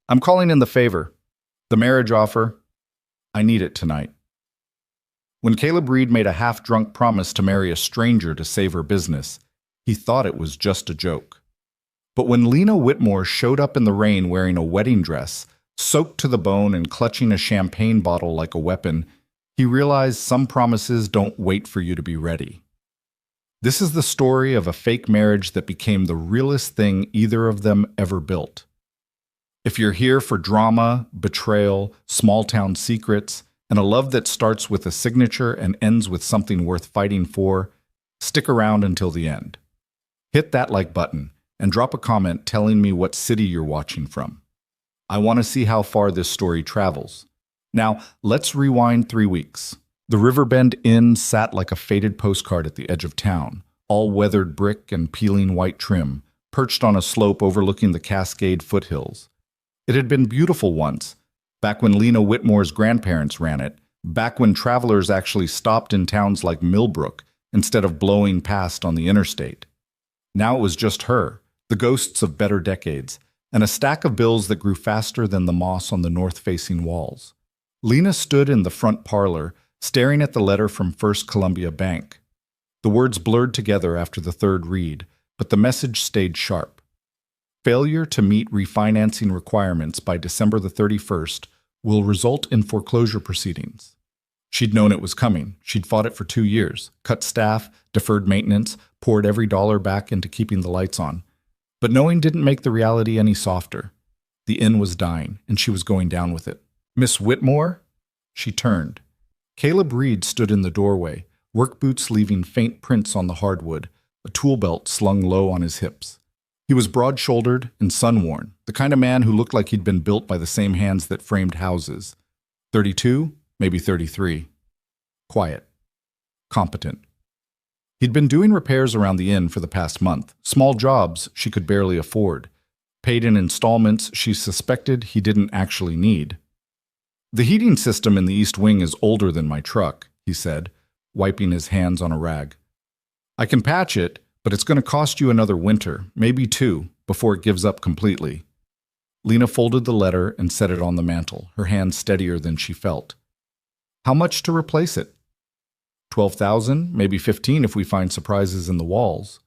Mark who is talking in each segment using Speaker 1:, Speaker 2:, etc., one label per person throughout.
Speaker 1: I'm calling in the favor. The marriage offer. I need it tonight. When Caleb Reed made a half-drunk promise to marry a stranger to save her business, he thought it was just a joke. But when Lena Whitmore showed up in the rain wearing a wedding dress, soaked to the bone and clutching a champagne bottle like a weapon, he realized some promises don't wait for you to be ready. This is the story of a fake marriage that became the realest thing either of them ever built. If you're here for drama, betrayal, small-town secrets, and a love that starts with a signature and ends with something worth fighting for, stick around until the end. Hit that like button and drop a comment telling me what city you're watching from. I want to see how far this story travels. Now, let's rewind 3 weeks. The Riverbend Inn sat like a faded postcard at the edge of town, all weathered brick and peeling white trim, perched on a slope overlooking the Cascade foothills. It had been beautiful once, back when Lena Whitmore's grandparents ran it, back when travelers actually stopped in towns like Millbrook instead of blowing past on the interstate. Now it was just her, the ghosts of better decades, and a stack of bills that grew faster than the moss on the north-facing walls. Lena stood in the front parlor, staring at the letter from First Columbia Bank. The words blurred together after the third read, but the message stayed sharp. Failure to meet refinancing requirements by December the 31st will result in foreclosure proceedings. She'd known it was coming. She'd fought it for 2 years, cut staff, deferred maintenance, poured every dollar back into keeping the lights on. But knowing didn't make the reality any softer. The inn was dying, and she was going down with it. Miss Whitmore? She turned. Caleb Reed stood in the doorway, work boots leaving faint prints on the hardwood, a tool belt slung low on his hips. He was broad-shouldered and sun-worn, the kind of man who looked like he'd been built by the same hands that framed houses. 32, maybe 33. Quiet. Competent. He'd been doing repairs around the inn for the past month, small jobs she could barely afford, paid in installments she suspected he didn't actually need. The heating system in the East Wing is older than my truck, he said, wiping his hands on a rag. I can patch it, but it's going to cost you another winter, maybe 2, before it gives up completely. Lena folded the letter and set it on the mantel, her hand steadier than she felt. How much to replace it? 12,000, maybe 15 if we find surprises in the walls.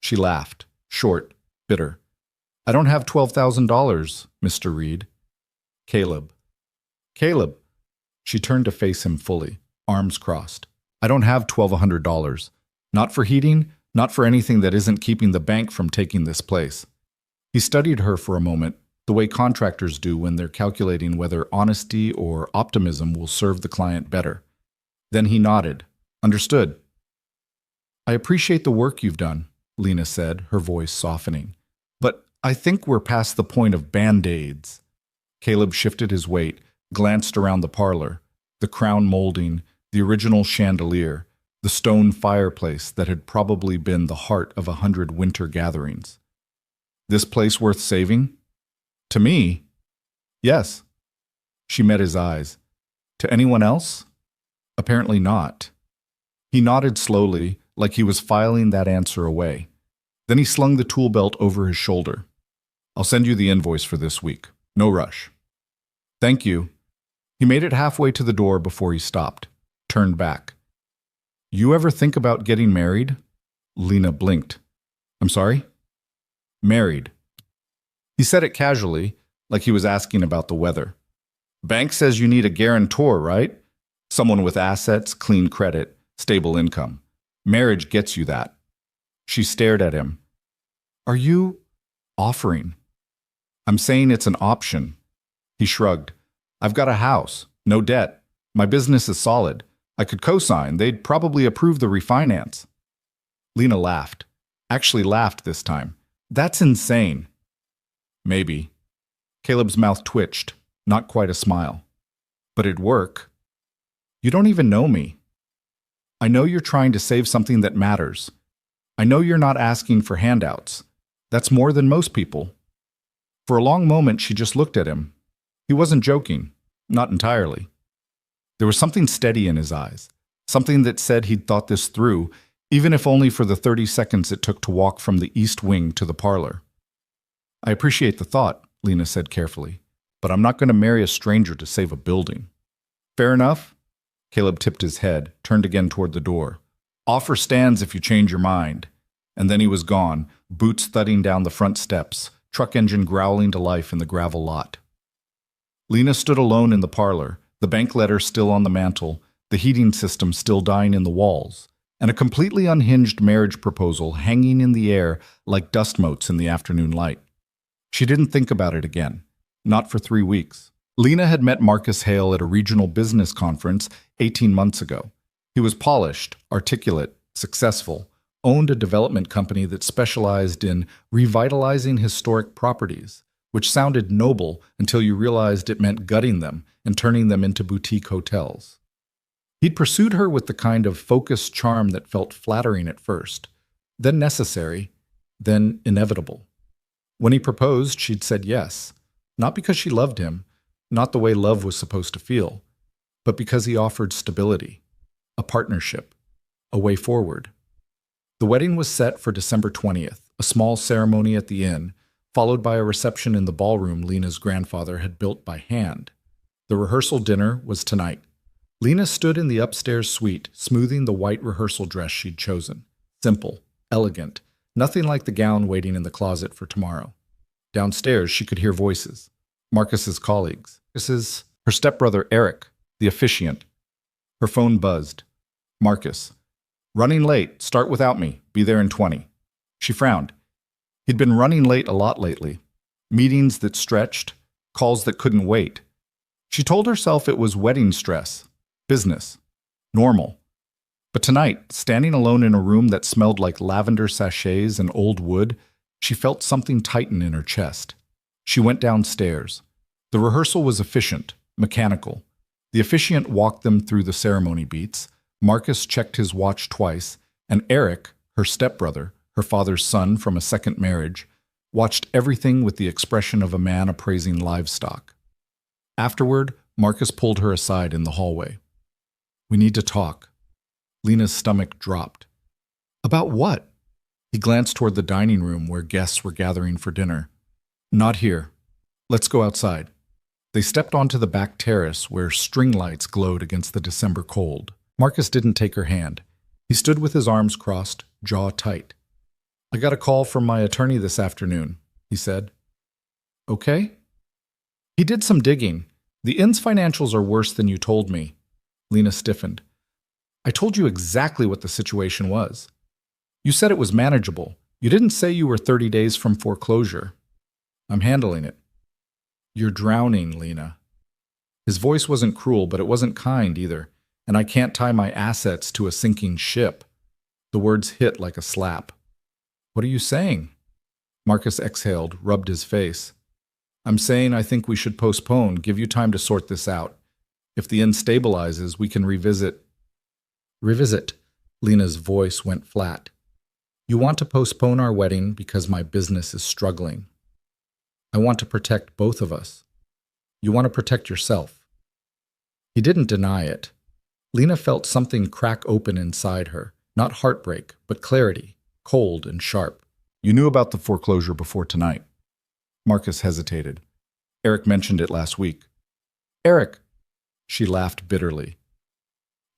Speaker 1: She laughed, short, bitter. I don't have $12,000, Mr. Reed. Caleb. Caleb. She turned to face him fully, arms crossed. I don't have $1,200. Not for heating, not for anything that isn't keeping the bank from taking this place. He studied her for a moment, the way contractors do when they're calculating whether honesty or optimism will serve the client better. Then he nodded. Understood. I appreciate the work you've done, Lena said, her voice softening. But I think we're past the point of Band-Aids. Caleb shifted his weight, glanced around the parlor, the crown molding, the original chandelier, the stone fireplace that had probably been the heart of 100 winter gatherings. This place worth saving? To me? Yes. She met his eyes. To anyone else? Apparently not. He nodded slowly, like he was filing that answer away. Then he slung the tool belt over his shoulder. I'll send you the invoice for this week. No rush. Thank you. He made it halfway to the door before he stopped, turned back. You ever think about getting married? Lena blinked. I'm sorry? Married. He said it casually, like he was asking about the weather. Bank says you need a guarantor, right? Someone with assets, clean credit, stable income. Marriage gets you that. She stared at him. Are you offering? I'm saying it's an option. He shrugged. I've got a house, no debt. My business is solid. I could co-sign. They'd probably approve the refinance. Lena laughed. Actually laughed this time. That's insane. Maybe. Caleb's mouth twitched, not quite a smile. But it'd work. You don't even know me. I know you're trying to save something that matters. I know you're not asking for handouts. That's more than most people. For a long moment, she just looked at him. He wasn't joking. Not entirely. There was something steady in his eyes, something that said he'd thought this through, even if only for the 30 seconds it took to walk from the East Wing to the parlor. I appreciate the thought, Lena said carefully. but I'm not going to marry a stranger to save a building. Fair enough? Caleb tipped his head, turned again toward the door. Offer stands if you change your mind. And then he was gone, boots thudding down the front steps, truck engine growling to life in the gravel lot. Lena stood alone in the parlor, the bank letter still on the mantel, the heating system still dying in the walls, and a completely unhinged marriage proposal hanging in the air like dust motes in the afternoon light. She didn't think about it again, not for 3 weeks. Lena had met Marcus Hale at a regional business conference 18 months ago. He was polished, articulate, successful, owned a development company that specialized in revitalizing historic properties, which sounded noble until you realized it meant gutting them and turning them into boutique hotels. He'd pursued her with the kind of focused charm that felt flattering at first, then necessary, then inevitable. When he proposed, she'd said yes, not because she loved him, not the way love was supposed to feel, but because he offered stability, a partnership, a way forward. The wedding was set for December 20th, a small ceremony at the inn, followed by a reception in the ballroom Lena's grandfather had built by hand. The rehearsal dinner was tonight. Lena stood in the upstairs suite, smoothing the white rehearsal dress she'd chosen. Simple, elegant, nothing like the gown waiting in the closet for tomorrow. Downstairs, she could hear voices. Marcus's colleagues. Her stepbrother Eric, the officiant. Her phone buzzed. Marcus. Running late. Start without me. Be there in 20. She frowned. He'd been running late a lot lately. Meetings that stretched, calls that couldn't wait. She told herself it was wedding stress, business, normal. But tonight, standing alone in a room that smelled like lavender sachets and old wood, she felt something tighten in her chest. She went downstairs. The rehearsal was efficient, mechanical. The officiant walked them through the ceremony beats. Marcus checked his watch twice, and Eric, her stepbrother, her father's son from a second marriage, watched everything with the expression of a man appraising livestock. Afterward, Marcus pulled her aside in the hallway. We need to talk. Lena's stomach dropped. About what? He glanced toward the dining room where guests were gathering for dinner. Not here. Let's go outside. They stepped onto the back terrace where string lights glowed against the December cold. Marcus didn't take her hand. He stood with his arms crossed, jaw tight. I got a call from my attorney this afternoon, he said. Okay? He did some digging. The inn's financials are worse than you told me. Lena stiffened. I told you exactly what the situation was. You said it was manageable. You didn't say you were 30 days from foreclosure. I'm handling it. You're drowning, Lena. His voice wasn't cruel, but it wasn't kind either, and I can't tie my assets to a sinking ship. The words hit like a slap. What are you saying? Marcus exhaled, rubbed his face. I'm saying I think we should postpone, give you time to sort this out. If the inn stabilizes, we can revisit. Revisit. Lena's voice went flat. You want to postpone our wedding because my business is struggling. I want to protect both of us. You want to protect yourself. He didn't deny it. Lena felt something crack open inside her, not heartbreak, but clarity, cold and sharp. You knew about the foreclosure before tonight. Marcus hesitated. Eric mentioned it last week. Eric! She laughed bitterly.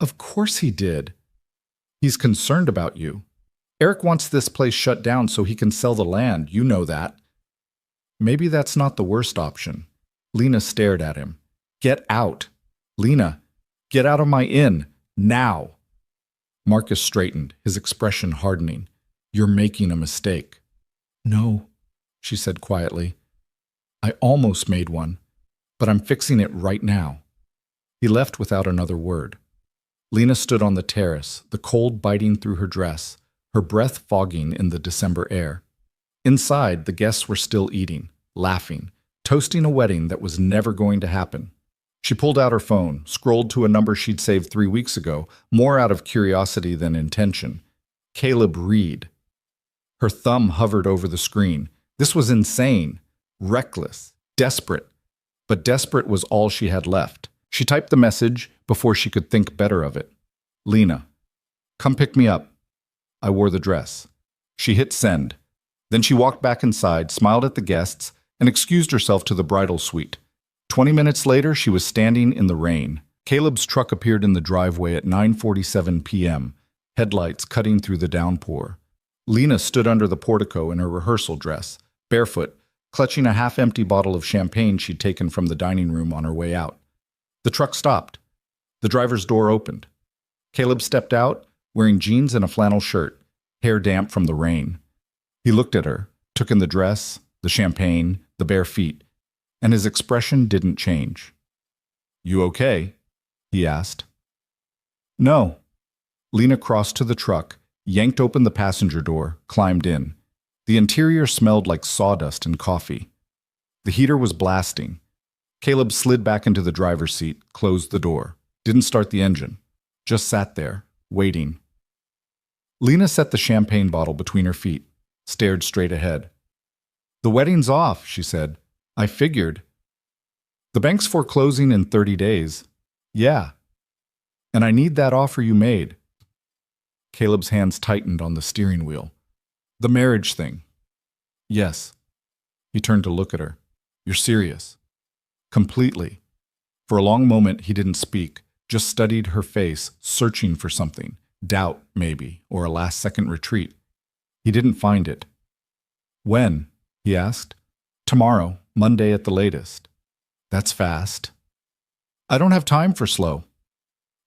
Speaker 1: Of course he did. He's concerned about you. Eric wants this place shut down so he can sell the land. You know that. Maybe that's not the worst option. Lena stared at him. Get out. Lena, get out of my inn. Now. Marcus straightened, his expression hardening. You're making a mistake. No, she said quietly. I almost made one, but I'm fixing it right now. He left without another word. Lena stood on the terrace, the cold biting through her dress, her breath fogging in the December air. Inside, the guests were still eating, laughing, toasting a wedding that was never going to happen. She pulled out her phone, scrolled to a number she'd saved 3 weeks ago, more out of curiosity than intention. Caleb Reed. Her thumb hovered over the screen. This was insane, reckless, desperate. But desperate was all she had left. She typed the message before she could think better of it. Lena, come pick me up. I wore the dress. She hit send. Then she walked back inside, smiled at the guests, and excused herself to the bridal suite. 20 minutes later, she was standing in the rain. Caleb's truck appeared in the driveway at 9:47 p.m., headlights cutting through the downpour. Lena stood under the portico in her rehearsal dress, barefoot, clutching a half-empty bottle of champagne she'd taken from the dining room on her way out. The truck stopped. The driver's door opened. Caleb stepped out, wearing jeans and a flannel shirt, hair damp from the rain. He looked at her, took in the dress, the champagne, the bare feet, and his expression didn't change. "You okay?" he asked. "No." Lena crossed to the truck, yanked open the passenger door, climbed in. The interior smelled like sawdust and coffee. The heater was blasting. Caleb slid back into the driver's seat, closed the door, didn't start the engine, just sat there, waiting. Lena set the champagne bottle between her feet, stared straight ahead. "The wedding's off," she said. "I figured." "The bank's foreclosing in 30 days. "Yeah. And I need that offer you made." Caleb's hands tightened on the steering wheel. "The marriage thing." "Yes." He turned to look at her. "You're serious?" "Completely." For a long moment he didn't speak, just studied her face, searching for something. Doubt, maybe, or a last-second retreat. He didn't find it. "When?" he asked. "Tomorrow, Monday at the latest." "That's fast." "I don't have time for slow."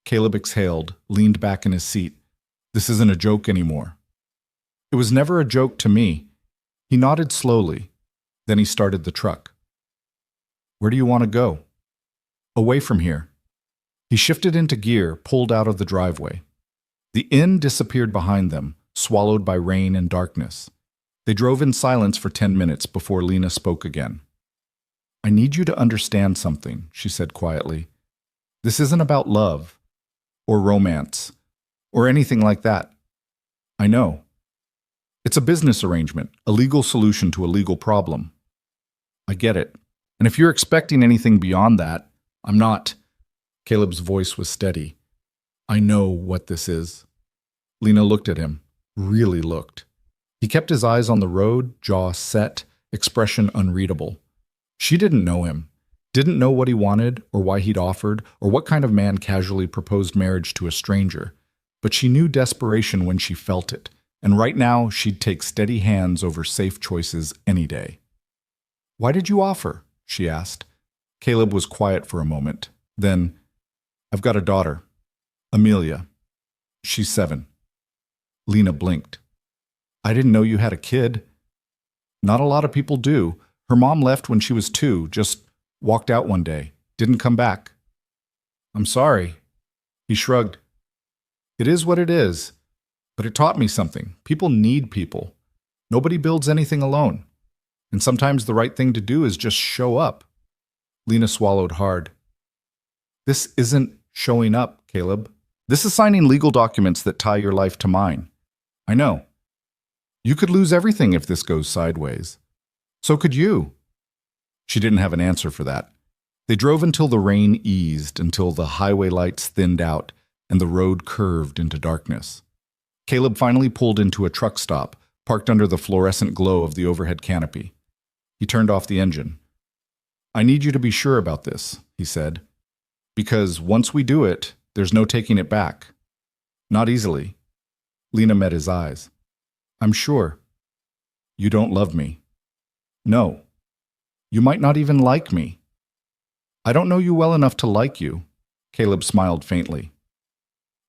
Speaker 1: Caleb exhaled, leaned back in his seat. "This isn't a joke anymore." "It was never a joke to me." He nodded slowly. Then he started the truck. "Where do you want to go?" "Away from here." He shifted into gear, pulled out of the driveway. The inn disappeared behind them, swallowed by rain and darkness. They drove in silence for 10 minutes before Lena spoke again. "I need you to understand something," she said quietly. "This isn't about love, or romance, or anything like that. I know. It's a business arrangement, a legal solution to a legal problem. I get it. And if you're expecting anything beyond that, I'm not." Caleb's voice was steady. "I know what this is." Lena looked at him, really looked. He kept his eyes on the road, jaw set, expression unreadable. She didn't know him, didn't know what he wanted or why he'd offered or what kind of man casually proposed marriage to a stranger. But she knew desperation when she felt it, and right now she'd take steady hands over safe choices any day. "Why did you offer?" she asked. Caleb was quiet for a moment. Then, "I've got a daughter, Amelia. She's 7. Lena blinked. "I didn't know you had a kid." "Not a lot of people do. Her mom left when she was 2, just walked out one day, didn't come back." "I'm sorry." He shrugged. "It is what it is. But it taught me something. People need people. Nobody builds anything alone. And sometimes the right thing to do is just show up." Lena swallowed hard. "This isn't showing up, Caleb. This is signing legal documents that tie your life to mine. I know. You could lose everything if this goes sideways. So could you." She didn't have an answer for that. They drove until the rain eased, until the highway lights thinned out and the road curved into darkness. Caleb finally pulled into a truck stop, parked under the fluorescent glow of the overhead canopy. He turned off the engine. "I need you to be sure about this," he said. "Because once we do it, there's no taking it back. Not easily." Lena met his eyes. "I'm sure." "You don't love me." "No." "You might not even like me." "I don't know you well enough to like you." Caleb smiled faintly.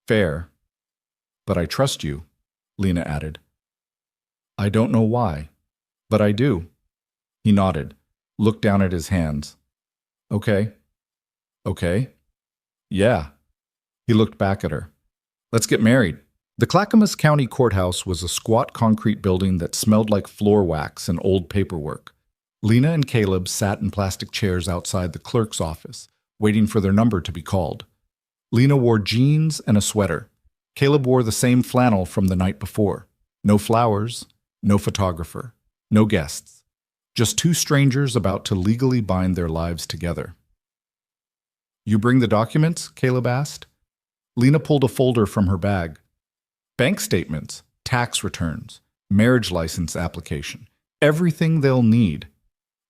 Speaker 1: "Fair. But I trust you," Lena added. "I don't know why, but I do." He nodded, looked down at his hands. "Okay." "Okay." "Yeah." He looked back at her. "Let's get married." The Clackamas County Courthouse was a squat concrete building that smelled like floor wax and old paperwork. Lena and Caleb sat in plastic chairs outside the clerk's office, waiting for their number to be called. Lena wore jeans and a sweater. Caleb wore the same flannel from the night before. No flowers, no photographer, no guests. Just 2 strangers about to legally bind their lives together. "You bring the documents?" Caleb asked. Lena pulled a folder from her bag. "Bank statements, tax returns, marriage license application, everything they'll need."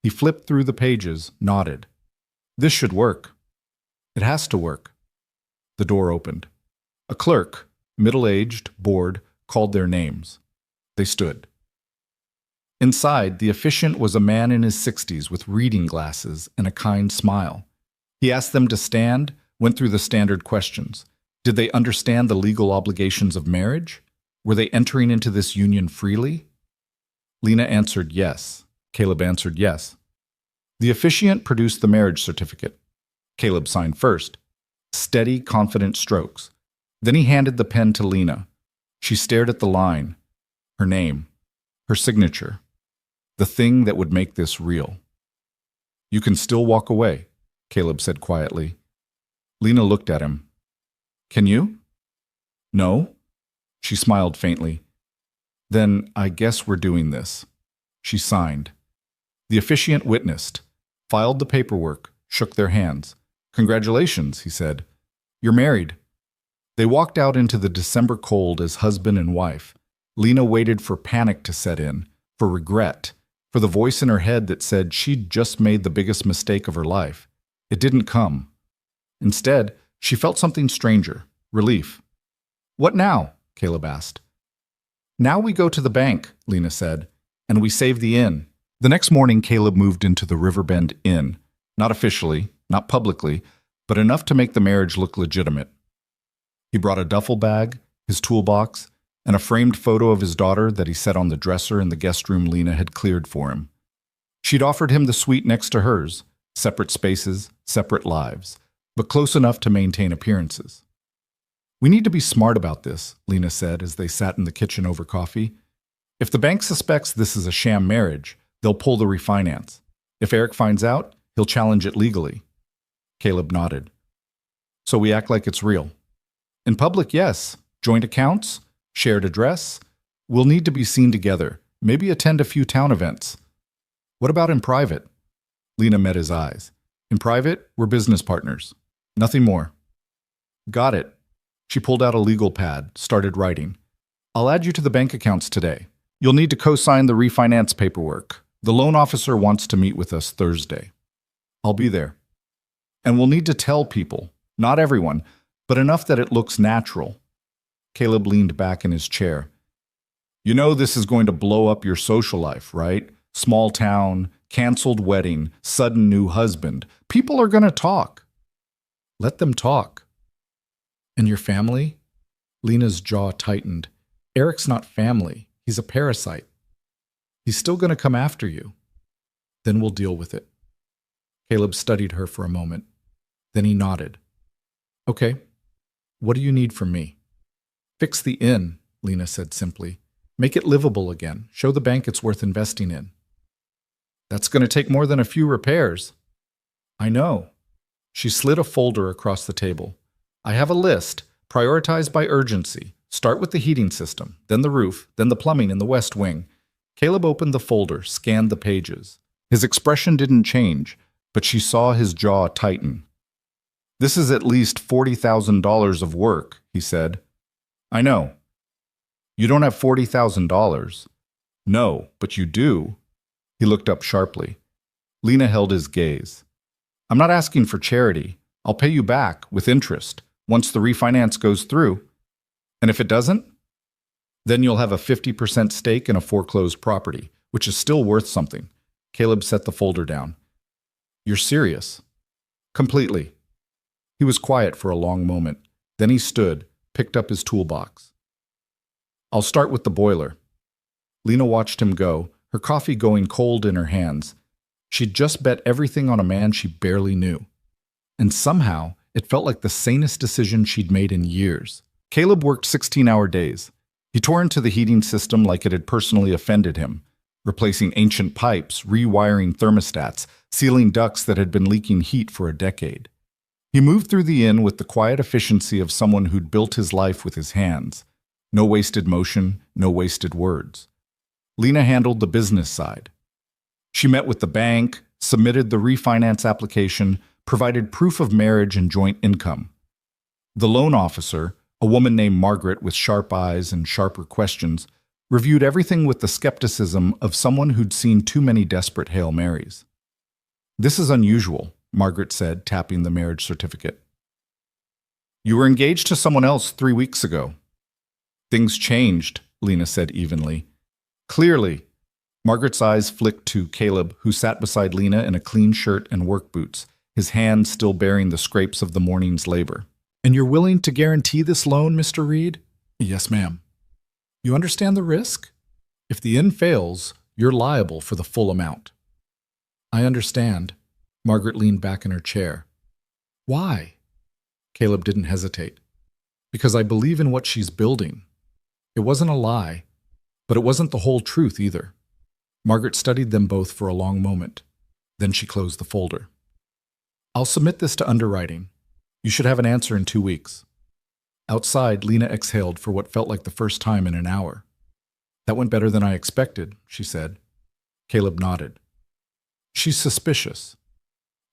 Speaker 1: He flipped through the pages, nodded. This should work. It has to work. The door opened. A clerk, middle-aged, bored, called their names. They stood. Inside, the officiant was a man in his 60s with reading glasses and a kind smile. He asked them to stand, went through the standard questions. Did they understand the legal obligations of marriage? Were they entering into this union freely? Lena answered yes. Caleb answered yes. The officiant produced the marriage certificate. Caleb signed first. Steady, confident strokes. Then he handed the pen to Lena. She stared at the line. Her name. Her signature. The thing that would make this real. You can still walk away, Caleb said quietly. Lena looked at him. Can you? No. She smiled faintly. Then I guess we're doing this. She signed. The officiant witnessed, filed the paperwork, shook their hands. Congratulations, he said. You're married. They walked out into the December cold as husband and wife. Lena waited for panic to set in, for regret, for the voice in her head that said she'd just made the biggest mistake of her life. It didn't come. Instead, she felt something stranger, relief. What now? Caleb asked. Now we go to the bank, Lena said, and we save the inn. The next morning, Caleb moved into the Riverbend Inn, not officially, not publicly, but enough to make the marriage look legitimate. He brought a duffel bag, his toolbox, and a framed photo of his daughter that he set on the dresser in the guest room Lena had cleared for him. She'd offered him the suite next to hers, separate spaces, separate lives, but close enough to maintain appearances. We need to be smart about this, Lena said as they sat in the kitchen over coffee. If the bank suspects this is a sham marriage, they'll pull the refinance. If Eric finds out, he'll challenge it legally. Caleb nodded. So we act like it's real. In public, yes. Joint accounts, shared address. We'll need to be seen together, maybe attend a few town events. What about in private? Lena met his eyes. In private, we're business partners. Nothing more. Got it. She pulled out a legal pad, started writing. I'll add you to the bank accounts today. You'll need to co-sign the refinance paperwork. The loan officer wants to meet with us Thursday. I'll be there. And we'll need to tell people, not everyone, but enough that it looks natural. Caleb leaned back in his chair. You know this is going to blow up your social life, right? Small town, canceled wedding, sudden new husband. People are going to talk. Let them talk. And your family? Lena's jaw tightened. Eric's not family. He's a parasite. He's still going to come after you. Then we'll deal with it. Caleb studied her for a moment. Then he nodded. Okay. What do you need from me? Fix the inn, Lena said simply. Make it livable again. Show the bank it's worth investing in. That's going to take more than a few repairs. I know. She slid a folder across the table. I have a list, prioritized by urgency. Start with the heating system, then the roof, then the plumbing in the west wing. Caleb opened the folder, scanned the pages. His expression didn't change, but she saw his jaw tighten. This is at least $40,000 of work, he said. I know. You don't have $40,000. No, but you do. He looked up sharply. Lena held his gaze. I'm not asking for charity. I'll pay you back, with interest, once the refinance goes through. And if it doesn't? Then you'll have a 50% stake in a foreclosed property, which is still worth something. Caleb set the folder down. You're serious? Completely. He was quiet for a long moment. Then he stood, picked up his toolbox. I'll start with the boiler. Lena watched him go, her coffee going cold in her hands. She'd just bet everything on a man she barely knew. And somehow, it felt like the sanest decision she'd made in years. Caleb worked 16-hour days. He tore into the heating system like it had personally offended him, replacing ancient pipes, rewiring thermostats, sealing ducts that had been leaking heat for a decade. He moved through the inn with the quiet efficiency of someone who'd built his life with his hands. No wasted motion, no wasted words. Lena handled the business side. She met with the bank, submitted the refinance application, provided proof of marriage and joint income. The loan officer, a woman named Margaret with sharp eyes and sharper questions, reviewed everything with the skepticism of someone who'd seen too many desperate Hail Marys. This is unusual, Margaret said, tapping the marriage certificate. You were engaged to someone else 3 weeks ago. Things changed, Lena said evenly. Clearly. Margaret's eyes flicked to Caleb, who sat beside Lena in a clean shirt and work boots, his hands still bearing the scrapes of the morning's labor. And you're willing to guarantee this loan, Mr. Reed? Yes, ma'am. You understand the risk? If the inn fails, you're liable for the full amount. I understand. Margaret leaned back in her chair. Why? Caleb didn't hesitate. Because I believe in what she's building. It wasn't a lie, but it wasn't the whole truth either. Margaret studied them both for a long moment. Then she closed the folder. I'll submit this to underwriting. You should have an answer in 2 weeks. Outside, Lena exhaled for what felt like the first time in an hour. That went better than I expected, she said. Caleb nodded. She's suspicious.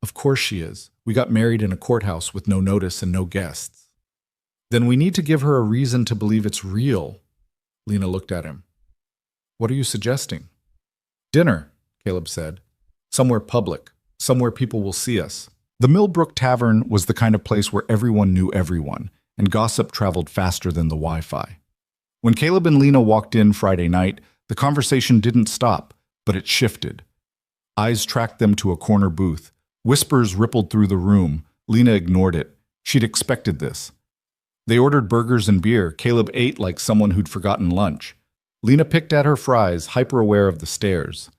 Speaker 1: Of course she is. We got married in a courthouse with no notice and no guests. Then we need to give her a reason to believe it's real. Lena looked at him. What are you suggesting? Dinner, Caleb said. Somewhere public, somewhere people will see us. The Millbrook Tavern was the kind of place where everyone knew everyone, and gossip traveled faster than the Wi-Fi. When Caleb and Lena walked in Friday night, the conversation didn't stop, but it shifted. Eyes tracked them to a corner booth. Whispers rippled through the room. Lena ignored it. She'd expected this. They ordered burgers and beer. Caleb ate like someone who'd forgotten lunch. Lena picked at her fries, hyper-aware of the stares.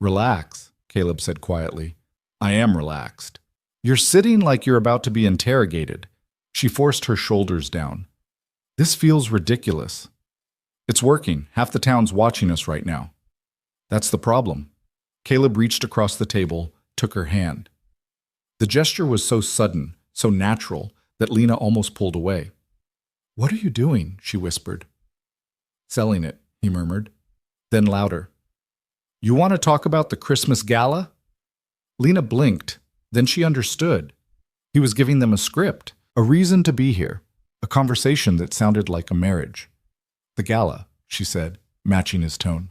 Speaker 1: Relax, Caleb said quietly. I am relaxed. You're sitting like you're about to be interrogated. She forced her shoulders down. This feels ridiculous. It's working. Half the town's watching us right now. That's the problem. Caleb reached across the table, took her hand. The gesture was so sudden, so natural, that Lena almost pulled away. What are you doing? She whispered. Selling it, he murmured. Then louder. You want to talk about the Christmas gala? Lena blinked. Then she understood. He was giving them a script, a reason to be here, a conversation that sounded like a marriage. The gala, she said, matching his tone.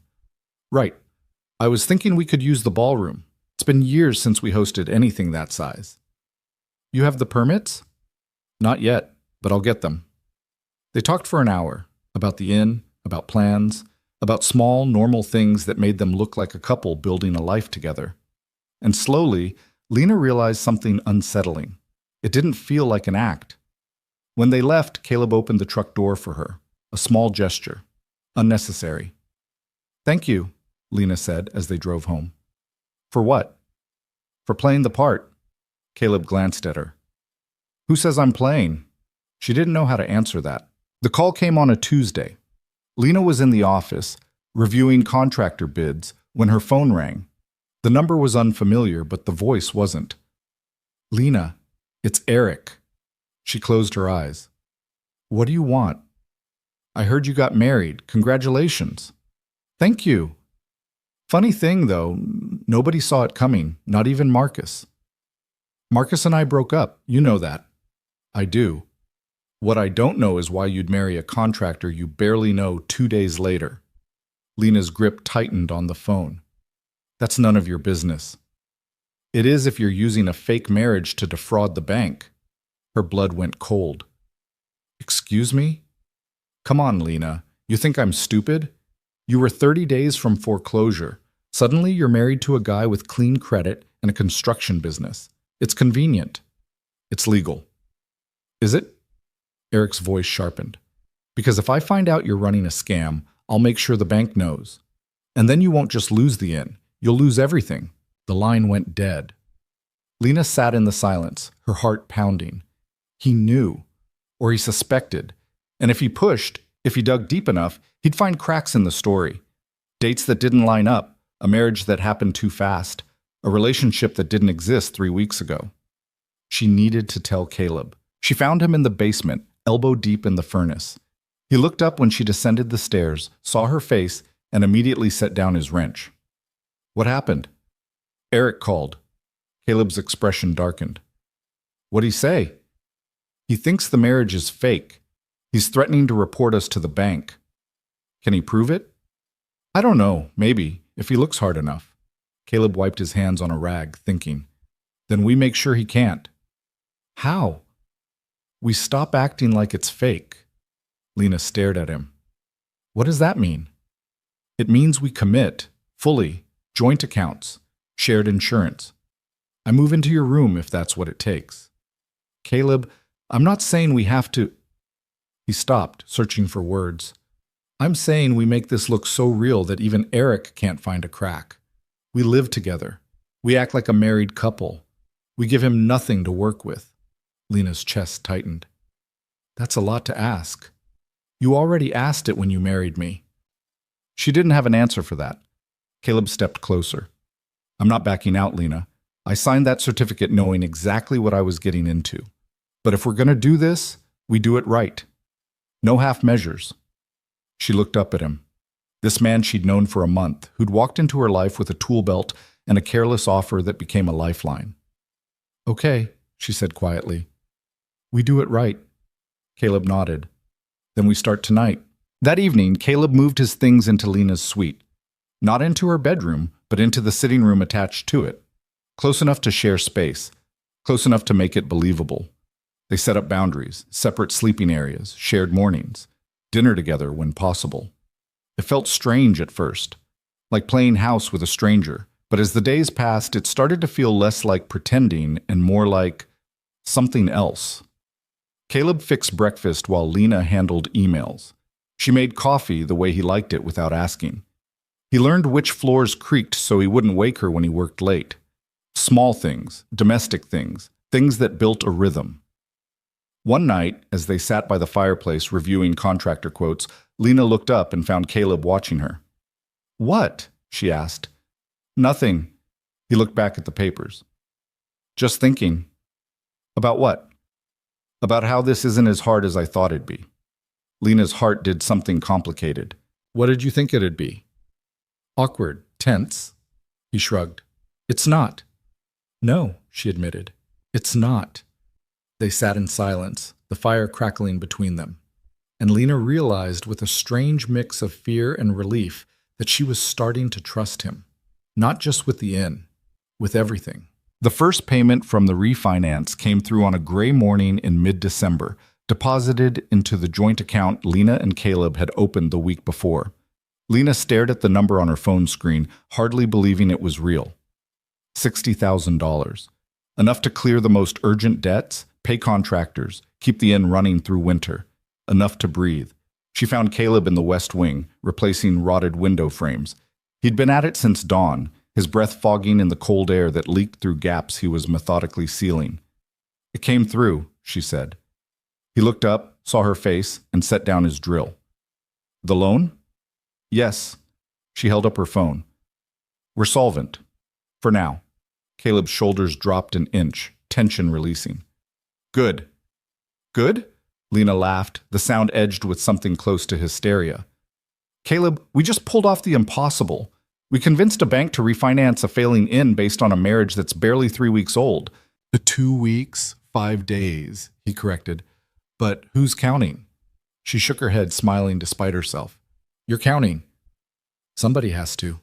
Speaker 1: Right. I was thinking we could use the ballroom. It's been years since we hosted anything that size. You have the permits? Not yet, but I'll get them. They talked for an hour, about the inn, about plans, about small, normal things that made them look like a couple building a life together. And slowly, Lena realized something unsettling. It didn't feel like an act. When they left, Caleb opened the truck door for her, a small gesture, unnecessary. Thank you, Lena said as they drove home. For what? For playing the part. Caleb glanced at her. Who says I'm playing? She didn't know how to answer that. The call came on a Tuesday. Lena was in the office, reviewing contractor bids, when her phone rang. The number was unfamiliar, but the voice wasn't. Lena, it's Eric. She closed her eyes. What do you want? I heard you got married. Congratulations. Thank you. Funny thing, though, nobody saw it coming, not even Marcus. Marcus and I broke up. You know that. I do. What I don't know is why you'd marry a contractor you barely know 2 days later. Lena's grip tightened on the phone. That's none of your business. It is if you're using a fake marriage to defraud the bank. Her blood went cold. Excuse me? Come on, Lena. You think I'm stupid? You were 30 days from foreclosure. Suddenly you're married to a guy with clean credit and a construction business. It's convenient. It's legal. Is it? Eric's voice sharpened. Because if I find out you're running a scam, I'll make sure the bank knows. And then you won't just lose the inn. You'll lose everything. The line went dead. Lena sat in the silence, her heart pounding. He knew, or he suspected, and if he pushed, if he dug deep enough, he'd find cracks in the story. Dates that didn't line up, a marriage that happened too fast, a relationship that didn't exist 3 weeks ago. She needed to tell Caleb. She found him in the basement, elbow deep in the furnace. He looked up when she descended the stairs, saw her face, and immediately set down his wrench. What happened? Eric called. Caleb's expression darkened. What'd he say? He thinks the marriage is fake. He's threatening to report us to the bank. Can he prove it? I don't know, maybe, if he looks hard enough. Caleb wiped his hands on a rag, thinking. Then we make sure he can't. How? We stop acting like it's fake. Lena stared at him. What does that mean? It means we commit, fully, joint accounts, shared insurance. I move into your room if that's what it takes. Caleb, I'm not saying we have to. He stopped, searching for words. I'm saying we make this look so real that even Eric can't find a crack. We live together. We act like a married couple. We give him nothing to work with. Lena's chest tightened. That's a lot to ask. You already asked it when you married me. She didn't have an answer for that. Caleb stepped closer. I'm not backing out, Lena. I signed that certificate knowing exactly what I was getting into. But if we're going to do this, we do it right. No half measures. She looked up at him. This man she'd known for a month, who'd walked into her life with a tool belt and a careless offer that became a lifeline. Okay, she said quietly. We do it right. Caleb nodded. Then we start tonight. That evening, Caleb moved his things into Lena's suite. Not into her bedroom, but into the sitting room attached to it. Close enough to share space. Close enough to make it believable. They set up boundaries, separate sleeping areas, shared mornings, dinner together when possible. It felt strange at first, like playing house with a stranger, but as the days passed, it started to feel less like pretending and more like something else. Caleb fixed breakfast while Lena handled emails. She made coffee the way he liked it without asking. He learned which floors creaked so he wouldn't wake her when he worked late. Small things, domestic things, things that built a rhythm. One night, as they sat by the fireplace reviewing contractor quotes, Lena looked up and found Caleb watching her. What? She asked. Nothing. He looked back at the papers. Just thinking. About what? About how this isn't as hard as I thought it'd be. Lena's heart did something complicated. What did you think it'd be? Awkward, tense. He shrugged. It's not. No, she admitted. It's not. They sat in silence, the fire crackling between them. And Lena realized with a strange mix of fear and relief that she was starting to trust him. Not just with the inn, with everything. The first payment from the refinance came through on a gray morning in mid-December, deposited into the joint account Lena and Caleb had opened the week before. Lena stared at the number on her phone screen, hardly believing it was real. $60,000. Enough to clear the most urgent debts, pay contractors, keep the inn running through winter. Enough to breathe. She found Caleb in the West Wing, replacing rotted window frames. He'd been at it since dawn, his breath fogging in the cold air that leaked through gaps he was methodically sealing. It came through, she said. He looked up, saw her face, and set down his drill. The loan? Yes. She held up her phone. We're solvent. For now. Caleb's shoulders dropped an inch, tension releasing. Good. Good? Lena laughed, the sound edged with something close to hysteria. Caleb, we just pulled off the impossible. We convinced a bank to refinance a failing inn based on a marriage that's barely 3 weeks old. 2 weeks, 5 days, he corrected. But who's counting? She shook her head, smiling despite herself. You're counting. Somebody has to.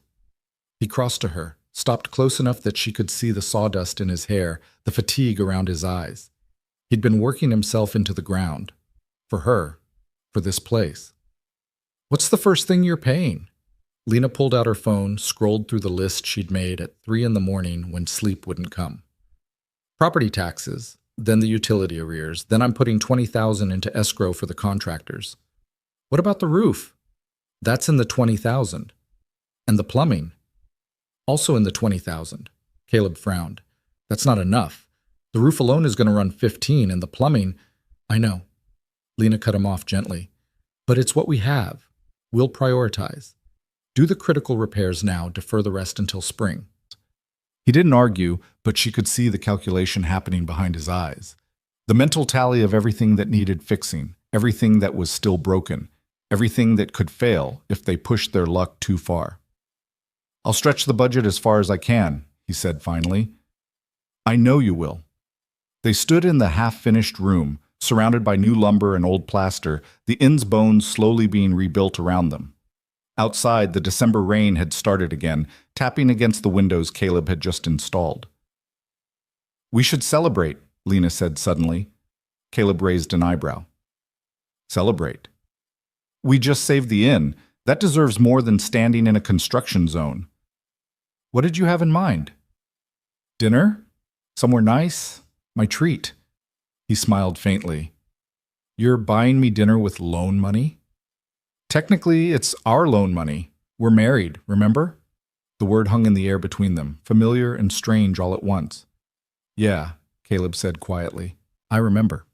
Speaker 1: He crossed to her, stopped close enough that she could see the sawdust in his hair, the fatigue around his eyes. He'd been working himself into the ground. For her. For this place. What's the first thing you're paying? Lena pulled out her phone, scrolled through the list she'd made at 3 in the morning when sleep wouldn't come. Property taxes, then the utility arrears, then I'm putting $20,000 into escrow for the contractors. What about the roof? That's in the $20,000. And the plumbing? Also in the $20,000. Caleb frowned. That's not enough. The roof alone is going to run $15,000 and the plumbing, I know. Lena cut him off gently. But it's what we have. We'll prioritize. Do the critical repairs now, defer the rest until spring. He didn't argue, but she could see the calculation happening behind his eyes. The mental tally of everything that needed fixing, everything that was still broken, everything that could fail if they pushed their luck too far. I'll stretch the budget as far as I can, he said finally. I know you will. They stood in the half-finished room, surrounded by new lumber and old plaster, the inn's bones slowly being rebuilt around them. Outside, the December rain had started again, tapping against the windows Caleb had just installed. We should celebrate, Lena said suddenly. Caleb raised an eyebrow. Celebrate? We just saved the inn. That deserves more than standing in a construction zone. What did you have in mind? Dinner? Somewhere nice? My treat. He smiled faintly. You're buying me dinner with loan money? Technically, it's our loan money. We're married, remember? The word hung in the air between them, familiar and strange all at once. Yeah, Caleb said quietly. I remember.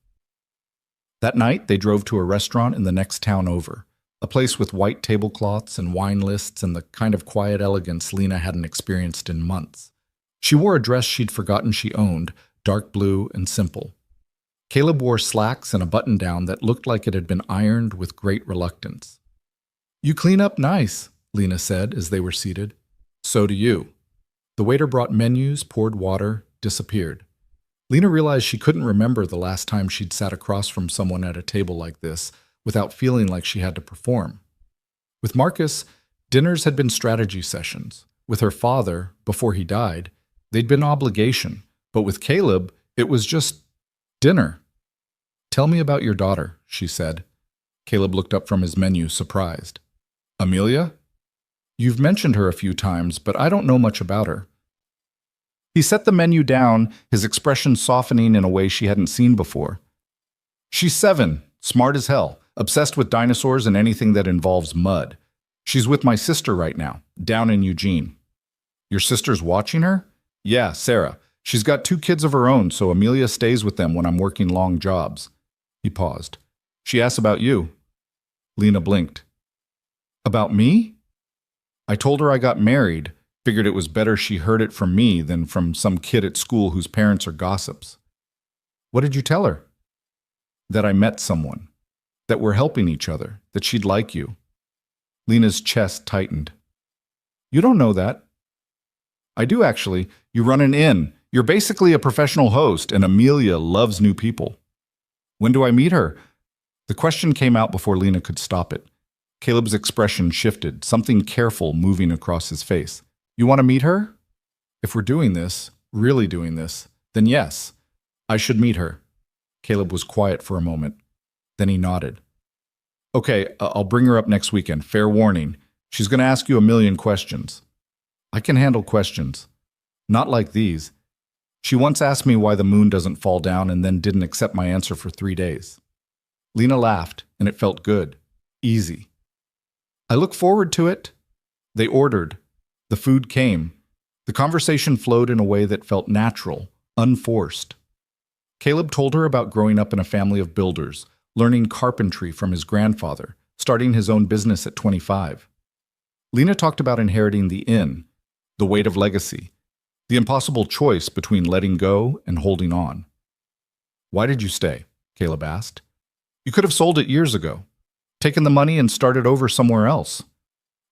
Speaker 1: That night, they drove to a restaurant in the next town over, a place with white tablecloths and wine lists and the kind of quiet elegance Lena hadn't experienced in months. She wore a dress she'd forgotten she owned, dark blue and simple. Caleb wore slacks and a button-down that looked like it had been ironed with great reluctance. You clean up nice, Lena said as they were seated. So do you. The waiter brought menus, poured water, disappeared. Lena realized she couldn't remember the last time she'd sat across from someone at a table like this without feeling like she had to perform. With Marcus, dinners had been strategy sessions. With her father, before he died, they'd been obligation. But with Caleb, it was just dinner. Tell me about your daughter, she said. Caleb looked up from his menu, surprised. Amelia? You've mentioned her a few times, but I don't know much about her. He set the menu down, his expression softening in a way she hadn't seen before. She's 7, smart as hell, obsessed with dinosaurs and anything that involves mud. She's with my sister right now, down in Eugene. Your sister's watching her? Yeah, Sarah. She's got 2 kids of her own, so Amelia stays with them when I'm working long jobs. He paused. She asks about you. Lena blinked. About me? I told her I got married. Figured it was better she heard it from me than from some kid at school whose parents are gossips. What did you tell her? That I met someone. That we're helping each other. That she'd like you. Lena's chest tightened. You don't know that. I do, actually. You run an inn. You're basically a professional host, and Amelia loves new people. When do I meet her? The question came out before Lena could stop it. Caleb's expression shifted, something careful moving across his face. You want to meet her? If we're doing this, really doing this, then yes, I should meet her. Caleb was quiet for a moment. Then he nodded. Okay, I'll bring her up next weekend. Fair warning. She's going to ask you a million questions. I can handle questions. Not like these. She once asked me why the moon doesn't fall down and then didn't accept my answer for 3 days. Lena laughed, and it felt good. Easy. I look forward to it. They ordered. The food came. The conversation flowed in a way that felt natural, unforced. Caleb told her about growing up in a family of builders, learning carpentry from his grandfather, starting his own business at 25. Lena talked about inheriting the inn, the weight of legacy, the impossible choice between letting go and holding on. Why did you stay? Caleb asked. You could have sold it years ago, taken the money and started over somewhere else.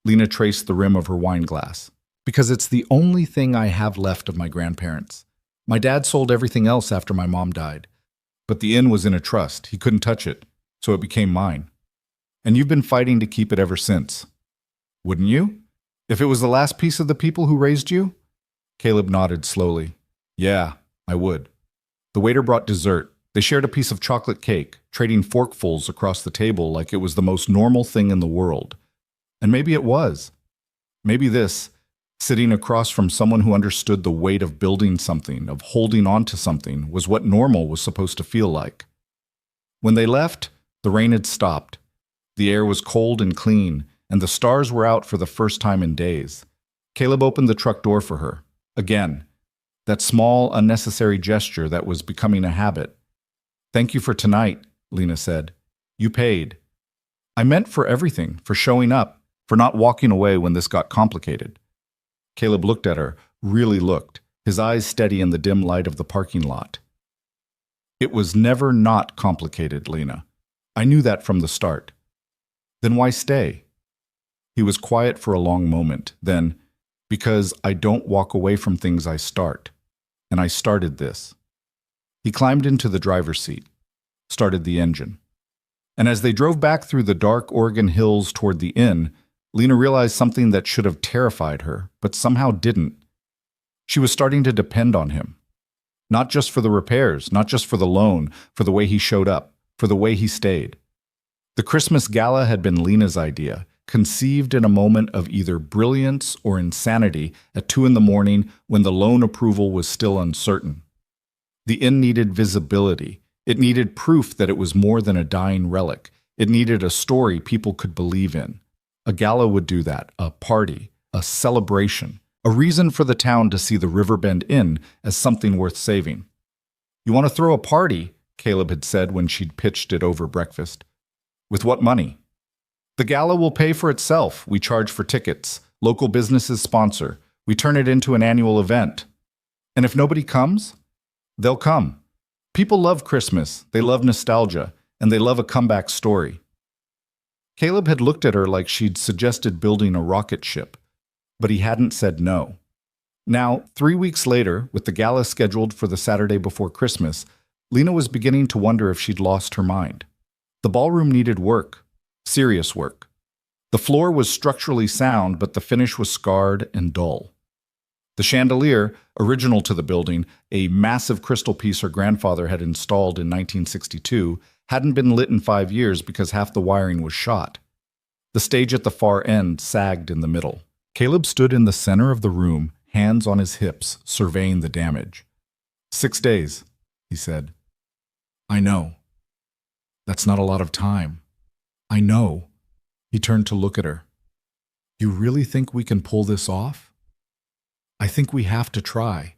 Speaker 1: Lena traced the rim of her wine glass. Because it's the only thing I have left of my grandparents. My dad sold everything else after my mom died. But the inn was in a trust. He couldn't touch it, so it became mine. And you've been fighting to keep it ever since. Wouldn't you? If it was the last piece of the people who raised you? Caleb nodded slowly. Yeah, I would. The waiter brought dessert. They shared a piece of chocolate cake, trading forkfuls across the table like it was the most normal thing in the world. And maybe it was. Maybe this, sitting across from someone who understood the weight of building something, of holding on to something, was what normal was supposed to feel like. When they left, the rain had stopped. The air was cold and clean, and the stars were out for the first time in days. Caleb opened the truck door for her. Again, that small, unnecessary gesture that was becoming a habit. Thank you for tonight, Lena said. You paid. I meant for everything, for showing up, for not walking away when this got complicated. Caleb looked at her, really looked, his eyes steady in the dim light of the parking lot. It was never not complicated, Lena. I knew that from the start. Then why stay? He was quiet for a long moment. Then, because I don't walk away from things I start. And I started this. He climbed into the driver's seat, started the engine. And as they drove back through the dark Oregon hills toward the inn, Lena realized something that should have terrified her, but somehow didn't. She was starting to depend on him. Not just for the repairs, not just for the loan, for the way he showed up, for the way he stayed. The Christmas gala had been Lena's idea, conceived in a moment of either brilliance or insanity at 2 in the morning when the loan approval was still uncertain. The inn needed visibility. It needed proof that it was more than a dying relic. It needed a story people could believe in. A gala would do that, a party, a celebration, a reason for the town to see the Riverbend Inn as something worth saving. "You want to throw a party?" Caleb had said when she'd pitched it over breakfast. "With what money?" "The gala will pay for itself. We charge for tickets. Local businesses sponsor. We turn it into an annual event. And if nobody comes, they'll come. People love Christmas. They love nostalgia. And they love a comeback story." Caleb had looked at her like she'd suggested building a rocket ship, but he hadn't said no. Now, 3 weeks later, with the gala scheduled for the Saturday before Christmas, Lena was beginning to wonder if she'd lost her mind. The ballroom needed work, serious work. The floor was structurally sound, but the finish was scarred and dull. The chandelier, original to the building, a massive crystal piece her grandfather had installed in 1962, hadn't been lit in 5 years because half the wiring was shot. The stage at the far end sagged in the middle. Caleb stood in the center of the room, hands on his hips, surveying the damage. 6 days, he said. "I know. That's not a lot of time. I know." He turned to look at her. "You really think we can pull this off?" "I think we have to try."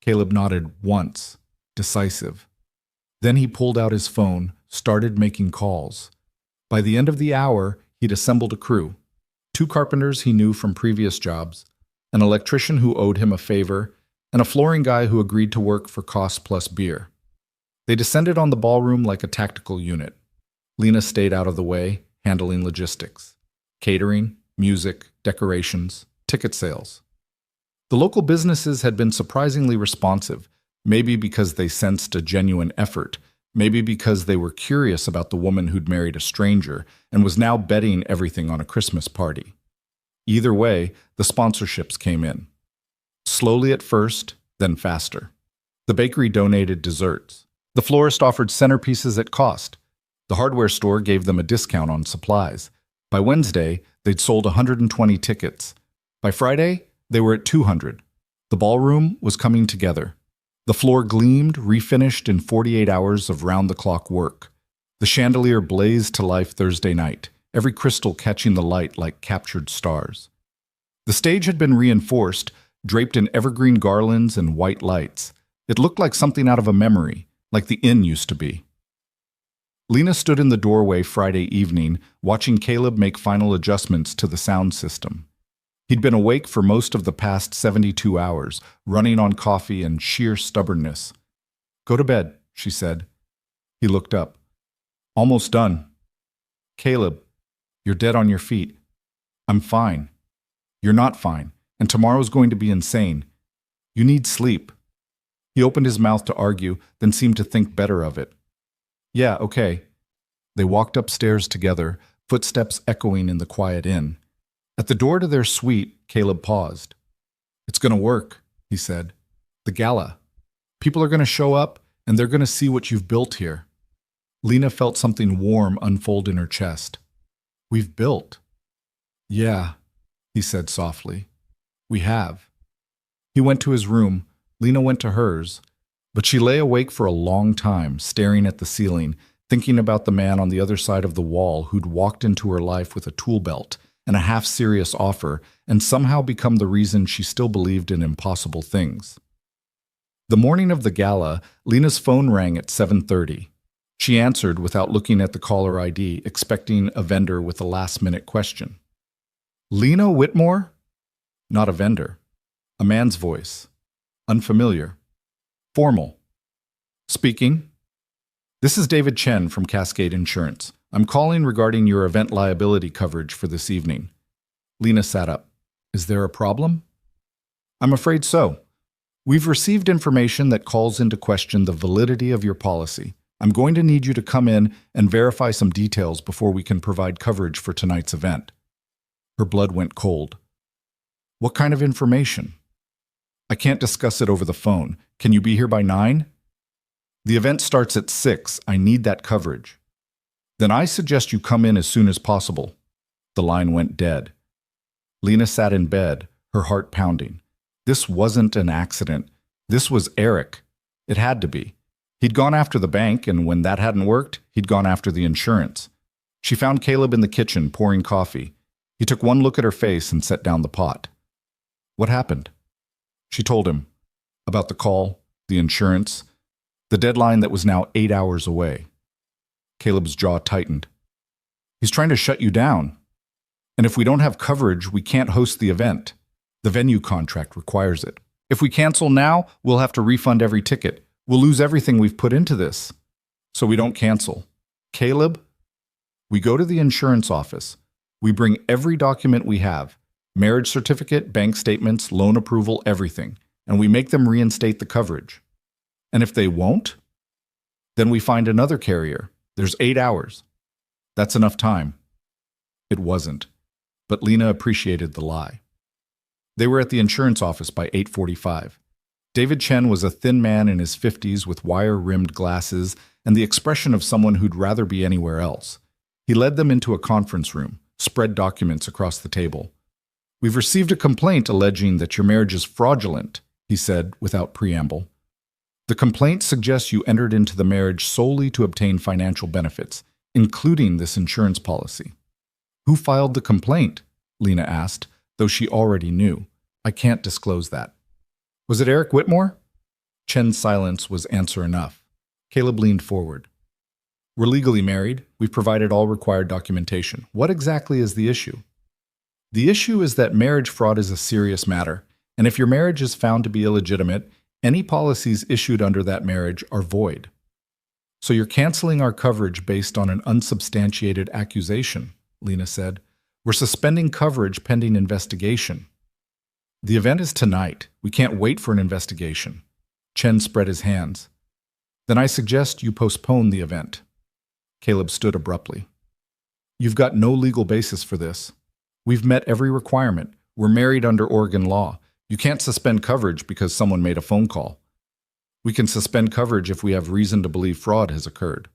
Speaker 1: Caleb nodded once, decisive. Then he pulled out his phone, started making calls. By the end of the hour, he'd assembled a crew. 2 carpenters he knew from previous jobs, an electrician who owed him a favor, and a flooring guy who agreed to work for cost plus beer. They descended on the ballroom like a tactical unit. Lena stayed out of the way, handling logistics. Catering, music, decorations, ticket sales. The local businesses had been surprisingly responsive, maybe because they sensed a genuine effort, maybe because they were curious about the woman who'd married a stranger and was now betting everything on a Christmas party. Either way, the sponsorships came in. Slowly at first, then faster. The bakery donated desserts. The florist offered centerpieces at cost. The hardware store gave them a discount on supplies. By Wednesday, they'd sold 120 tickets. By Friday, they were at 200. The ballroom was coming together. The floor gleamed, refinished in 48 hours of round-the-clock work. The chandelier blazed to life Thursday night, every crystal catching the light like captured stars. The stage had been reinforced, draped in evergreen garlands and white lights. It looked like something out of a memory, like the inn used to be. Lena stood in the doorway Friday evening, watching Caleb make final adjustments to the sound system. He'd been awake for most of the past 72 hours, running on coffee and sheer stubbornness. "Go to bed," she said. He looked up. "Almost done." "Caleb, you're dead on your feet." "I'm fine." "You're not fine, and tomorrow's going to be insane. You need sleep." He opened his mouth to argue, then seemed to think better of it. "Yeah, okay." They walked upstairs together, footsteps echoing in the quiet inn. At the door to their suite, Caleb paused. "It's going to work," he said. "The gala. People are going to show up, and they're going to see what you've built here." Lena felt something warm unfold in her chest. "We've built." "Yeah," he said softly. "We have." He went to his room. Lena went to hers. But she lay awake for a long time, staring at the ceiling, thinking about the man on the other side of the wall who'd walked into her life with a tool belt and a half-serious offer, and somehow become the reason she still believed in impossible things. The morning of the gala, Lena's phone rang at 7:30. She answered without looking at the caller ID, expecting a vendor with a last-minute question. "Lena Whitmore?" Not a vendor. A man's voice. Unfamiliar. Formal. "Speaking." "This is David Chen from Cascade Insurance. I'm calling regarding your event liability coverage for this evening." Lena sat up. "Is there a problem?" "I'm afraid so. We've received information that calls into question the validity of your policy. I'm going to need you to come in and verify some details before we can provide coverage for tonight's event." Her blood went cold. "What kind of information?" I can't discuss it over the phone. Can you be here by 9? The event starts at 6. I need that coverage. Then I suggest you come in as soon as possible. The line went dead. Lena sat in bed, her heart pounding. This wasn't an accident. This was Eric. It had to be. He'd gone after the bank, and when that hadn't worked, he'd gone after the insurance. She found Caleb in the kitchen, pouring coffee. He took one look at her face and set down the pot. What happened? She told him about the call, the insurance, the deadline that was now 8 hours away. Caleb's jaw tightened. He's trying to shut you down. And if we don't have coverage, we can't host the event. The venue contract requires it. If we cancel now, we'll have to refund every ticket. We'll lose everything we've put into this. So we don't cancel. Caleb, we go to the insurance office. We bring every document we have, marriage certificate, bank statements, loan approval, everything, and we make them reinstate the coverage. And if they won't, then we find another carrier. There's 8 hours. That's enough time. It wasn't, but Lena appreciated the lie. They were at the insurance office by 8:45. David Chen was a thin man in his 50s with wire-rimmed glasses and the expression of someone who'd rather be anywhere else. He led them into a conference room, spread documents across the table. "We've received a complaint alleging that your marriage is fraudulent," he said without preamble. "The complaint suggests you entered into the marriage solely to obtain financial benefits, including this insurance policy." "Who filed the complaint?" Lena asked, though she already knew. "I can't disclose that." "Was it Eric Whitmore?" Chen's silence was answer enough. Caleb leaned forward. "We're legally married. We've provided all required documentation. What exactly is the issue?" "The issue is that marriage fraud is a serious matter, and if your marriage is found to be illegitimate, any policies issued under that marriage are void. So you're canceling our coverage based on an unsubstantiated accusation," Lena said. "We're suspending coverage pending investigation." "The event is tonight. We can't wait for an investigation." Chen spread his hands. "Then I suggest you postpone the event." Caleb stood abruptly. "You've got no legal basis for this. We've met every requirement. We're married under Oregon law. You can't suspend coverage because someone made a phone call. We can suspend coverage if we have reason to believe fraud has occurred."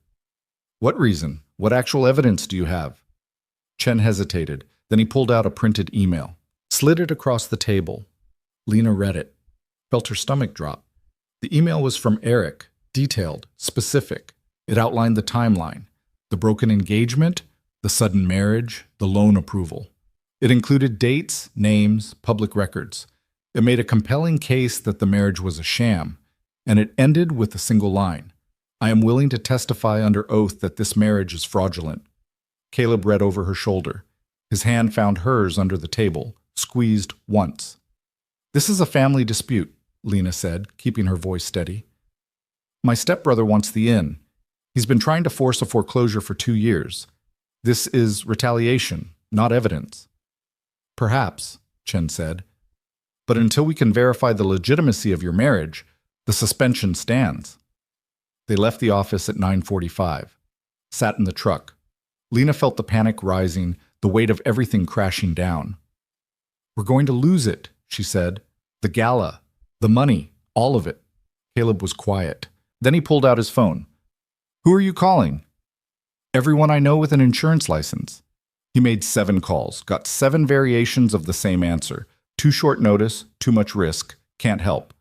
Speaker 1: "What reason? What actual evidence do you have?" Chen hesitated. Then he pulled out a printed email, slid it across the table. Lena read it, felt her stomach drop. The email was from Eric, detailed, specific. It outlined the timeline, the broken engagement, the sudden marriage, the loan approval. It included dates, names, public records. It made a compelling case that the marriage was a sham, and it ended with a single line. "I am willing to testify under oath that this marriage is fraudulent." Caleb read over her shoulder. His hand found hers under the table, squeezed once. "This is a family dispute," Lena said, keeping her voice steady. "My stepbrother wants the inn. He's been trying to force a foreclosure for 2 years. This is retaliation, not evidence." "Perhaps," Chen said. "But until we can verify the legitimacy of your marriage, the suspension stands." They left the office at 9:45, sat in the truck. Lena felt the panic rising, the weight of everything crashing down. "We're going to lose it," she said. "The gala, the money, all of it." Caleb was quiet. Then he pulled out his phone. "Who are you calling?" "Everyone I know with an insurance license." He made 7 calls, got 7 variations of the same answer. Too short notice, too much risk, can't help.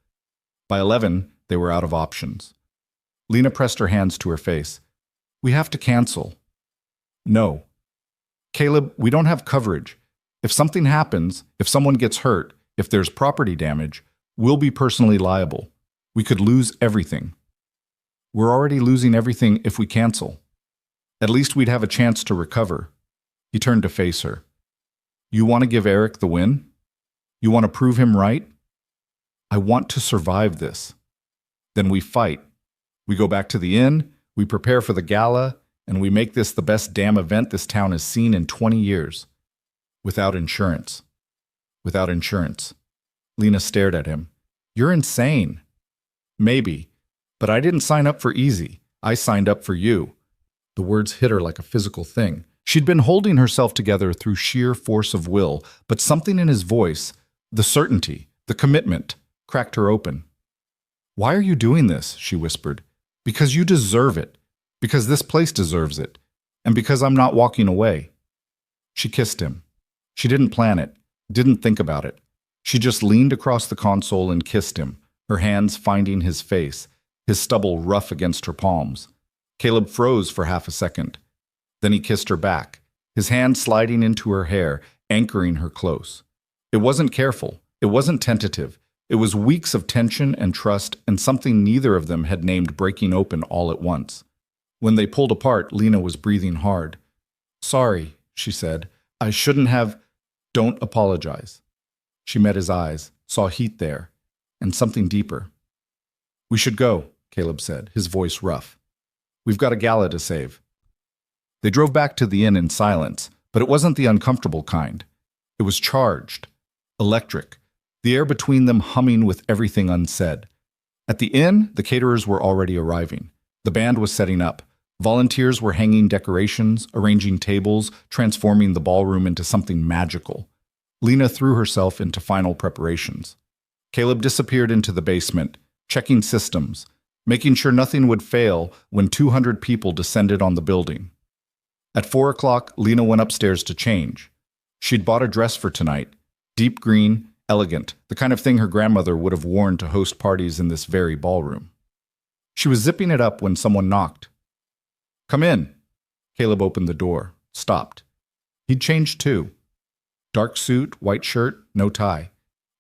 Speaker 1: By 11, they were out of options. Lena pressed her hands to her face. "We have to cancel." "No." "Caleb, we don't have coverage. If something happens, if someone gets hurt, if there's property damage, we'll be personally liable. We could lose everything." "We're already losing everything if we cancel." "At least we'd have a chance to recover." He turned to face her. "You want to give Eric the win? You want to prove him right?" "I want to survive this." "Then we fight. We go back to the inn, we prepare for the gala, and we make this the best damn event this town has seen in 20 years. Without insurance." "Without insurance." Lena stared at him. "You're insane." "Maybe, but I didn't sign up for easy. I signed up for you." The words hit her like a physical thing. She'd been holding herself together through sheer force of will, but something in his voice, the certainty, the commitment, cracked her open. "Why are you doing this?" she whispered. "Because you deserve it. Because this place deserves it. And because I'm not walking away." She kissed him. She didn't plan it, didn't think about it. She just leaned across the console and kissed him, her hands finding his face, his stubble rough against her palms. Caleb froze for half a second. Then he kissed her back, his hand sliding into her hair, anchoring her close. It wasn't careful. It wasn't tentative. It was weeks of tension and trust and something neither of them had named breaking open all at once. When they pulled apart, Lena was breathing hard. "Sorry," she said. "I shouldn't have—" "Don't apologize." She met his eyes, saw heat there, and something deeper. "We should go," Caleb said, his voice rough. "We've got a gala to save." They drove back to the inn in silence, but it wasn't the uncomfortable kind. It was charged, electric, the air between them humming with everything unsaid. At the inn, the caterers were already arriving. The band was setting up. Volunteers were hanging decorations, arranging tables, transforming the ballroom into something magical. Lena threw herself into final preparations. Caleb disappeared into the basement, checking systems, making sure nothing would fail when 200 people descended on the building. At 4 o'clock, Lena went upstairs to change. She'd bought a dress for tonight, deep green, elegant, the kind of thing her grandmother would have worn to host parties in this very ballroom. She was zipping it up when someone knocked. "Come in." Caleb opened the door, stopped. He'd changed too. Dark suit, white shirt, no tie.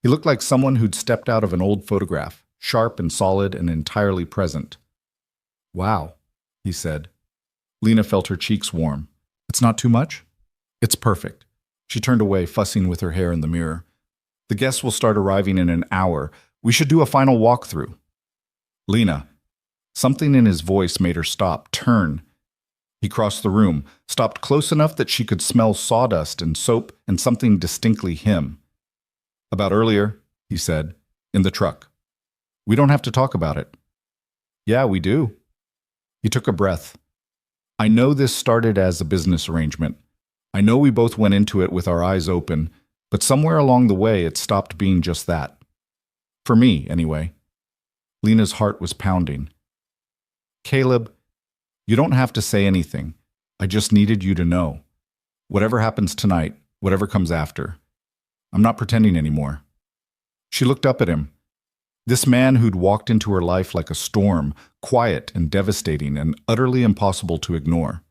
Speaker 1: He looked like someone who'd stepped out of an old photograph, sharp and solid and entirely present. "Wow," he said. Lena felt her cheeks warm. "It's not too much?" "It's perfect." She turned away, fussing with her hair in the mirror. "The guests will start arriving in an hour. We should do a final walkthrough." "Lena." Something in his voice made her stop, turn. He crossed the room, stopped close enough that she could smell sawdust and soap and something distinctly him. "About earlier," he said, "in the truck. We don't have to talk about it." "Yeah, we do." He took a breath. "I know this started as a business arrangement. I know we both went into it with our eyes open, but somewhere along the way it stopped being just that. For me, anyway." Lena's heart was pounding. "Caleb, you don't have to say anything. I just needed you to know. Whatever happens tonight, whatever comes after, I'm not pretending anymore." She looked up at him. This man who'd walked into her life like a storm, quiet and devastating and utterly impossible to ignore.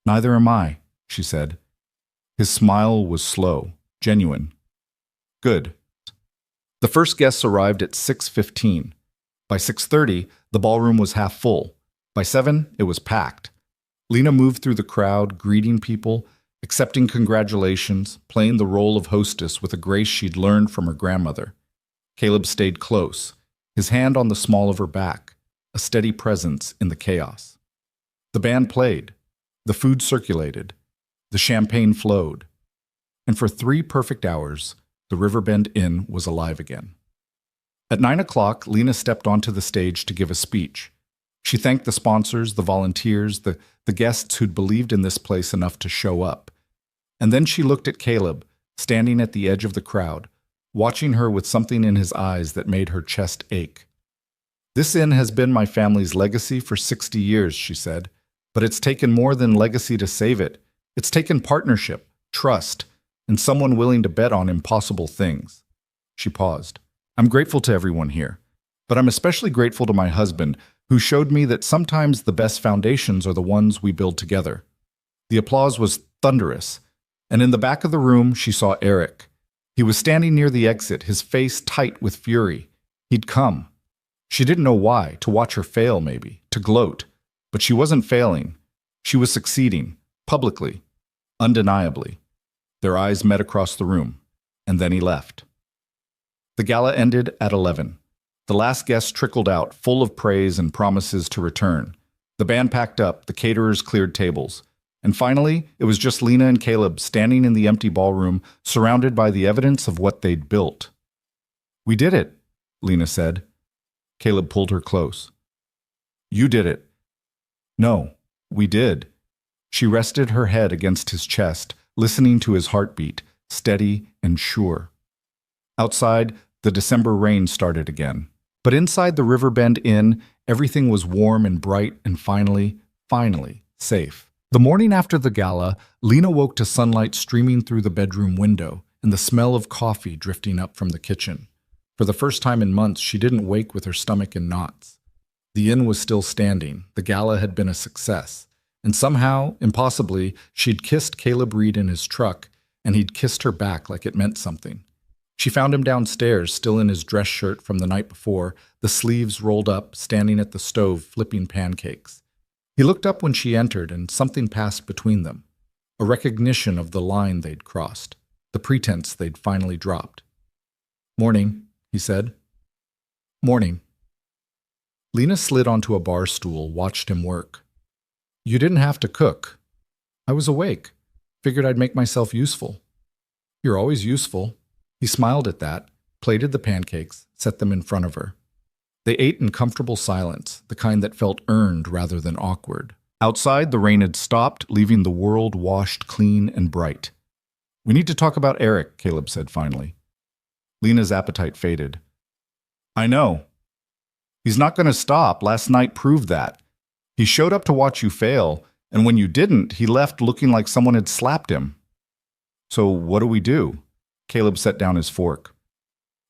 Speaker 1: "Neither am I," she said. His smile was slow, genuine. "Good." The first guests arrived at 6:15. By 6:30, the ballroom was half full. By 7, it was packed. Lena moved through the crowd, greeting people, accepting congratulations, playing the role of hostess with a grace she'd learned from her grandmother. Caleb stayed close, his hand on the small of her back, a steady presence in the chaos. The band played, the food circulated, the champagne flowed, and for 3 perfect hours, the Riverbend Inn was alive again. At 9 o'clock, Lena stepped onto the stage to give a speech. She thanked the sponsors, the volunteers, the guests who'd believed in this place enough to show up. And then she looked at Caleb, standing at the edge of the crowd, watching her with something in his eyes that made her chest ache. "This inn has been my family's legacy for 60 years, she said, "but it's taken more than legacy to save it. It's taken partnership, trust, and someone willing to bet on impossible things." She paused. "I'm grateful to everyone here, but I'm especially grateful to my husband, who showed me that sometimes the best foundations are the ones we build together." The applause was thunderous, and in the back of the room she saw Eric. He was standing near the exit, his face tight with fury. He'd come. She didn't know why, to watch her fail maybe, to gloat. But she wasn't failing. She was succeeding, publicly, undeniably. Their eyes met across the room, and then he left. The gala ended at 11. The last guest trickled out, full of praise and promises to return. The band packed up, the caterers cleared tables. And finally, it was just Lena and Caleb standing in the empty ballroom, surrounded by the evidence of what they'd built. "We did it," Lena said. Caleb pulled her close. "You did it." "No, we did." She rested her head against his chest, listening to his heartbeat, steady and sure. Outside, The December rain started again. But inside the Riverbend Inn, everything was warm and bright and finally safe. The morning after the gala, Lena woke to sunlight streaming through the bedroom window and the smell of coffee drifting up from the kitchen. For the first time in months, she didn't wake with her stomach in knots. The inn was still standing. The gala had been a success. And somehow, impossibly, she'd kissed Caleb Reed in his truck, and he'd kissed her back like it meant something. She found him downstairs, still in his dress shirt from the night before, the sleeves rolled up, standing at the stove, flipping pancakes. He looked up when she entered, and something passed between them. A recognition of the line they'd crossed, the pretense they'd finally dropped. "Morning," he said. "Morning." Lena slid onto a bar stool, watched him work. "You didn't have to cook. I was awake. Figured I'd make myself useful." "You're always useful." He smiled at that, plated the pancakes, set them in front of her. They ate in comfortable silence, the kind that felt earned rather than awkward. Outside, the rain had stopped, leaving the world washed clean and bright. "We need to talk about Eric," Caleb said finally. Lena's appetite faded. "I know. He's not going to stop. Last night proved that. He showed up to watch you fail, and when you didn't, he left looking like someone had slapped him." "So what do we do?" Caleb set down his fork.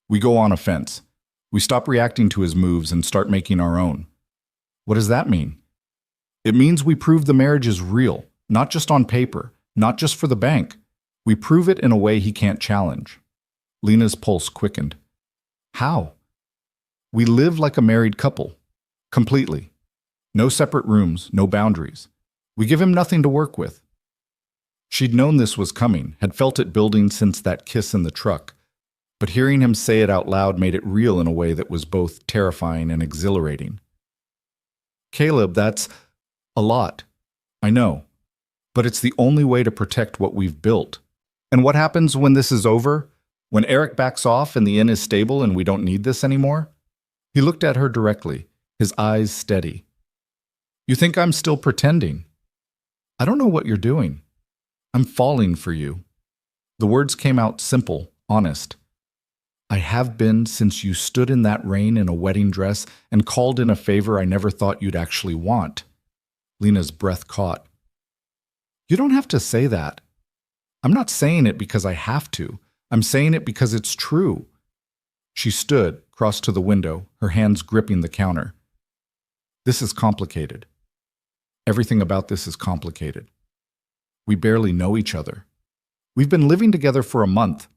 Speaker 1: "We go on offense. We stop reacting to his moves and start making our own." "What does that mean?" "It means we prove the marriage is real, not just on paper, not just for the bank. We prove it in a way he can't challenge." Lena's pulse quickened. "How?" "We live like a married couple. Completely. No separate rooms, no boundaries. We give him nothing to work with." She'd known this was coming, had felt it building since that kiss in the truck, but hearing him say it out loud made it real in a way that was both terrifying and exhilarating. "Caleb, that's a lot. I know. But it's the only way to protect what we've built. And what happens when this is over? When Eric backs off and the inn is stable and we don't need this anymore?" He looked at her directly, his eyes steady. "You think I'm still pretending? I don't know what you're doing. I'm falling for you." The words came out simple, honest. "I have been since you stood in that rain in a wedding dress and called in a favor I never thought you'd actually want." Lena's breath caught. "You don't have to say that. I'm not saying it because I have to. I'm saying it because it's true." She stood, crossed to the window, her hands gripping the counter. "This is complicated. Everything about this is complicated. We barely know each other. We've been living together for a month.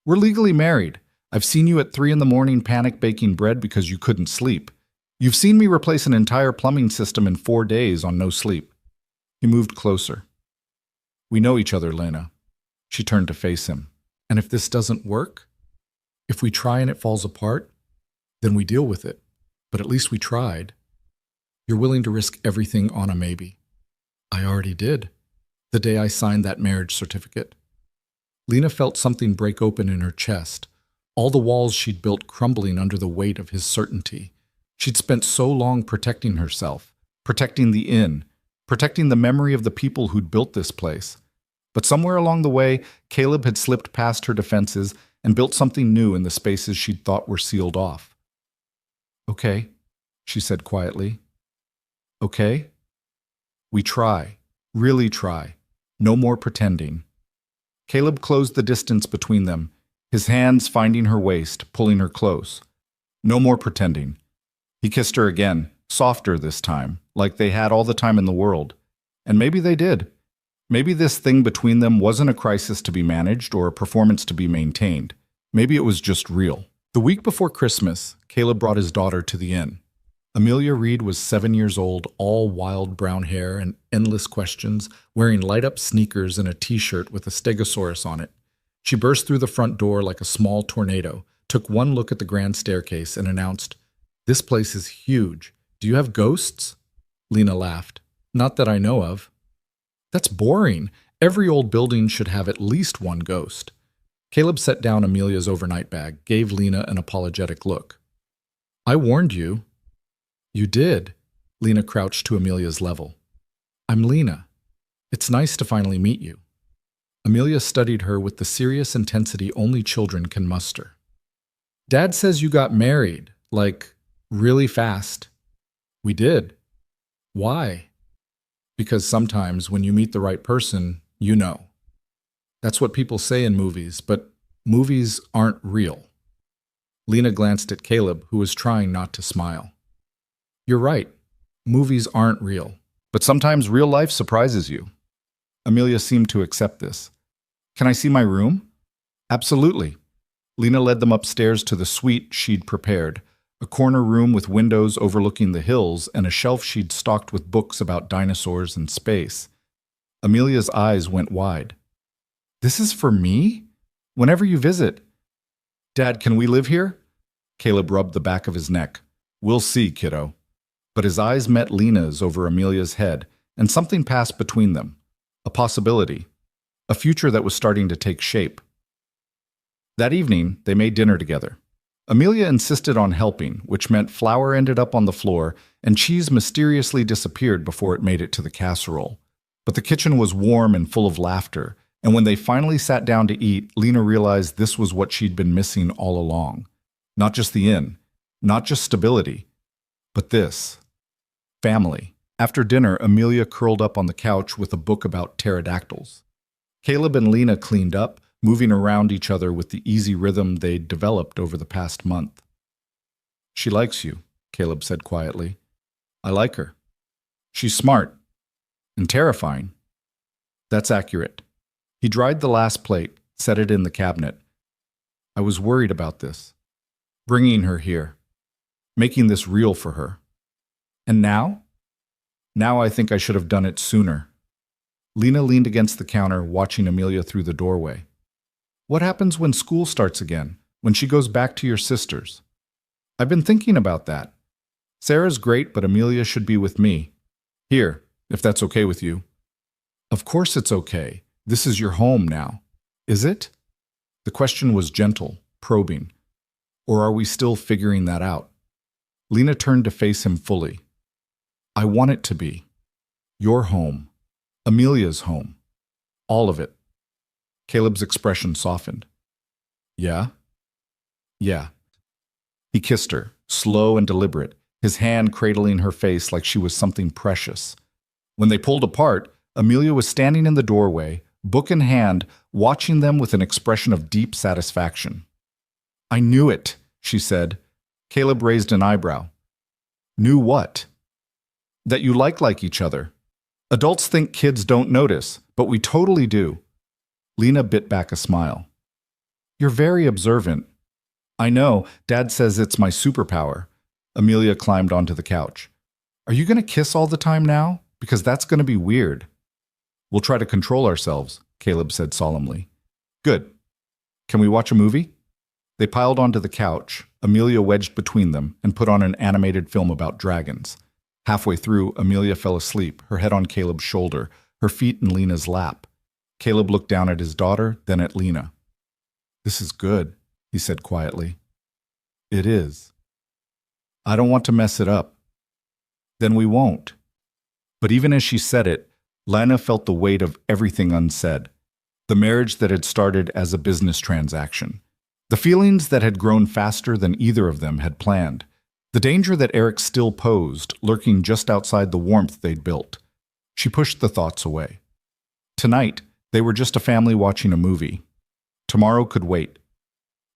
Speaker 1: We're legally married. I've seen you at 3 a.m. panic baking bread because you couldn't sleep. You've seen me replace an entire plumbing system in 4 days on no sleep." He moved closer. "We know each other, Lena." She turned to face him. "And if this doesn't work? If we try and it falls apart, then we deal with it. But at least we tried. You're willing to risk everything on a maybe." "I already did. The day I signed that marriage certificate." Lena felt something break open in her chest, all the walls she'd built crumbling under the weight of his certainty. She'd spent so long protecting herself, protecting the inn, protecting the memory of the people who'd built this place. But somewhere along the way, Caleb had slipped past her defenses and built something new in the spaces she'd thought were sealed off. "Okay," she said quietly. "Okay? We try, really try. No more pretending." Caleb closed the distance between them, his hands finding her waist, pulling her close. No more pretending. He kissed her again, softer this time, like they had all the time in the world. And maybe they did. Maybe this thing between them wasn't a crisis to be managed or a performance to be maintained. Maybe it was just real. The week before Christmas, Caleb brought his daughter to the inn. Amelia Reed was 7 years old, all wild brown hair and endless questions, wearing light-up sneakers and a t-shirt with a stegosaurus on it. She burst through the front door like a small tornado, took one look at the grand staircase, and announced, "This place is huge. Do you have ghosts?" Lena laughed. "Not that I know of." "That's boring. Every old building should have at least one ghost." Caleb set down Amelia's overnight bag, gave Lena an apologetic look. "I warned you." "You did." Lena crouched to Amelia's level. "I'm Lena. It's nice to finally meet you." Amelia studied her with the serious intensity only children can muster. Dad says you got married, like, really fast. We did. Why? Because sometimes when you meet the right person, you know. That's what people say in movies, but movies aren't real. Lena glanced at Caleb, who was trying not to smile. You're right. Movies aren't real. But sometimes real life surprises you. Amelia seemed to accept this. Can I see my room? Absolutely. Lena led them upstairs to the suite she'd prepared, a corner room with windows overlooking the hills and a shelf she'd stocked with books about dinosaurs and space. Amelia's eyes went wide. This is for me? Whenever you visit. Dad, can we live here? Caleb rubbed the back of his neck. We'll see, kiddo. But his eyes met Lena's over Amelia's head, and something passed between them. A possibility. A future that was starting to take shape. That evening, they made dinner together. Amelia insisted on helping, which meant flour ended up on the floor and cheese mysteriously disappeared before it made it to the casserole. But the kitchen was warm and full of laughter, and when they finally sat down to eat, Lena realized this was what she'd been missing all along. Not just the inn, not just stability, but this. Family. After dinner, Amelia curled up on the couch with a book about pterodactyls. Caleb and Lena cleaned up, moving around each other with the easy rhythm they'd developed over the past month. She likes you, Caleb said quietly. I like her. She's smart. And terrifying. That's accurate. He dried the last plate, set it in the cabinet. I was worried about this. Bringing her here. Making this real for her. And now? Now I think I should have done it sooner. Lena leaned against the counter, watching Amelia through the doorway. What happens when school starts again, when she goes back to your sisters? I've been thinking about that. Sarah's great, but Amelia should be with me. Here, if that's okay with you. Of course it's okay. This is your home now. Is it? The question was gentle, probing. Or are we still figuring that out? Lena turned to face him fully. I want it to be. Your home. Amelia's home. All of it. Caleb's expression softened. Yeah? Yeah. He kissed her, slow and deliberate, his hand cradling her face like she was something precious. When they pulled apart, Amelia was standing in the doorway, book in hand, watching them with an expression of deep satisfaction. I knew it, she said. Caleb raised an eyebrow. Knew what? That you like each other. Adults think kids don't notice, but we totally do. Lena bit back a smile. You're very observant. I know, Dad says it's my superpower. Amelia climbed onto the couch. Are you going to kiss all the time now? Because that's going to be weird. We'll try to control ourselves, Caleb said solemnly. Good. Can we watch a movie? They piled onto the couch, Amelia wedged between them, and put on an animated film about dragons. Halfway through, Amelia fell asleep, her head on Caleb's shoulder, her feet in Lena's lap. Caleb looked down at his daughter, then at Lena. This is good, he said quietly. It is. I don't want to mess it up. Then we won't. But even as she said it, Lena felt the weight of everything unsaid. The marriage that had started as a business transaction. The feelings that had grown faster than either of them had planned. The danger that Eric still posed, lurking just outside the warmth they'd built. She pushed the thoughts away. Tonight, they were just a family watching a movie. Tomorrow could wait.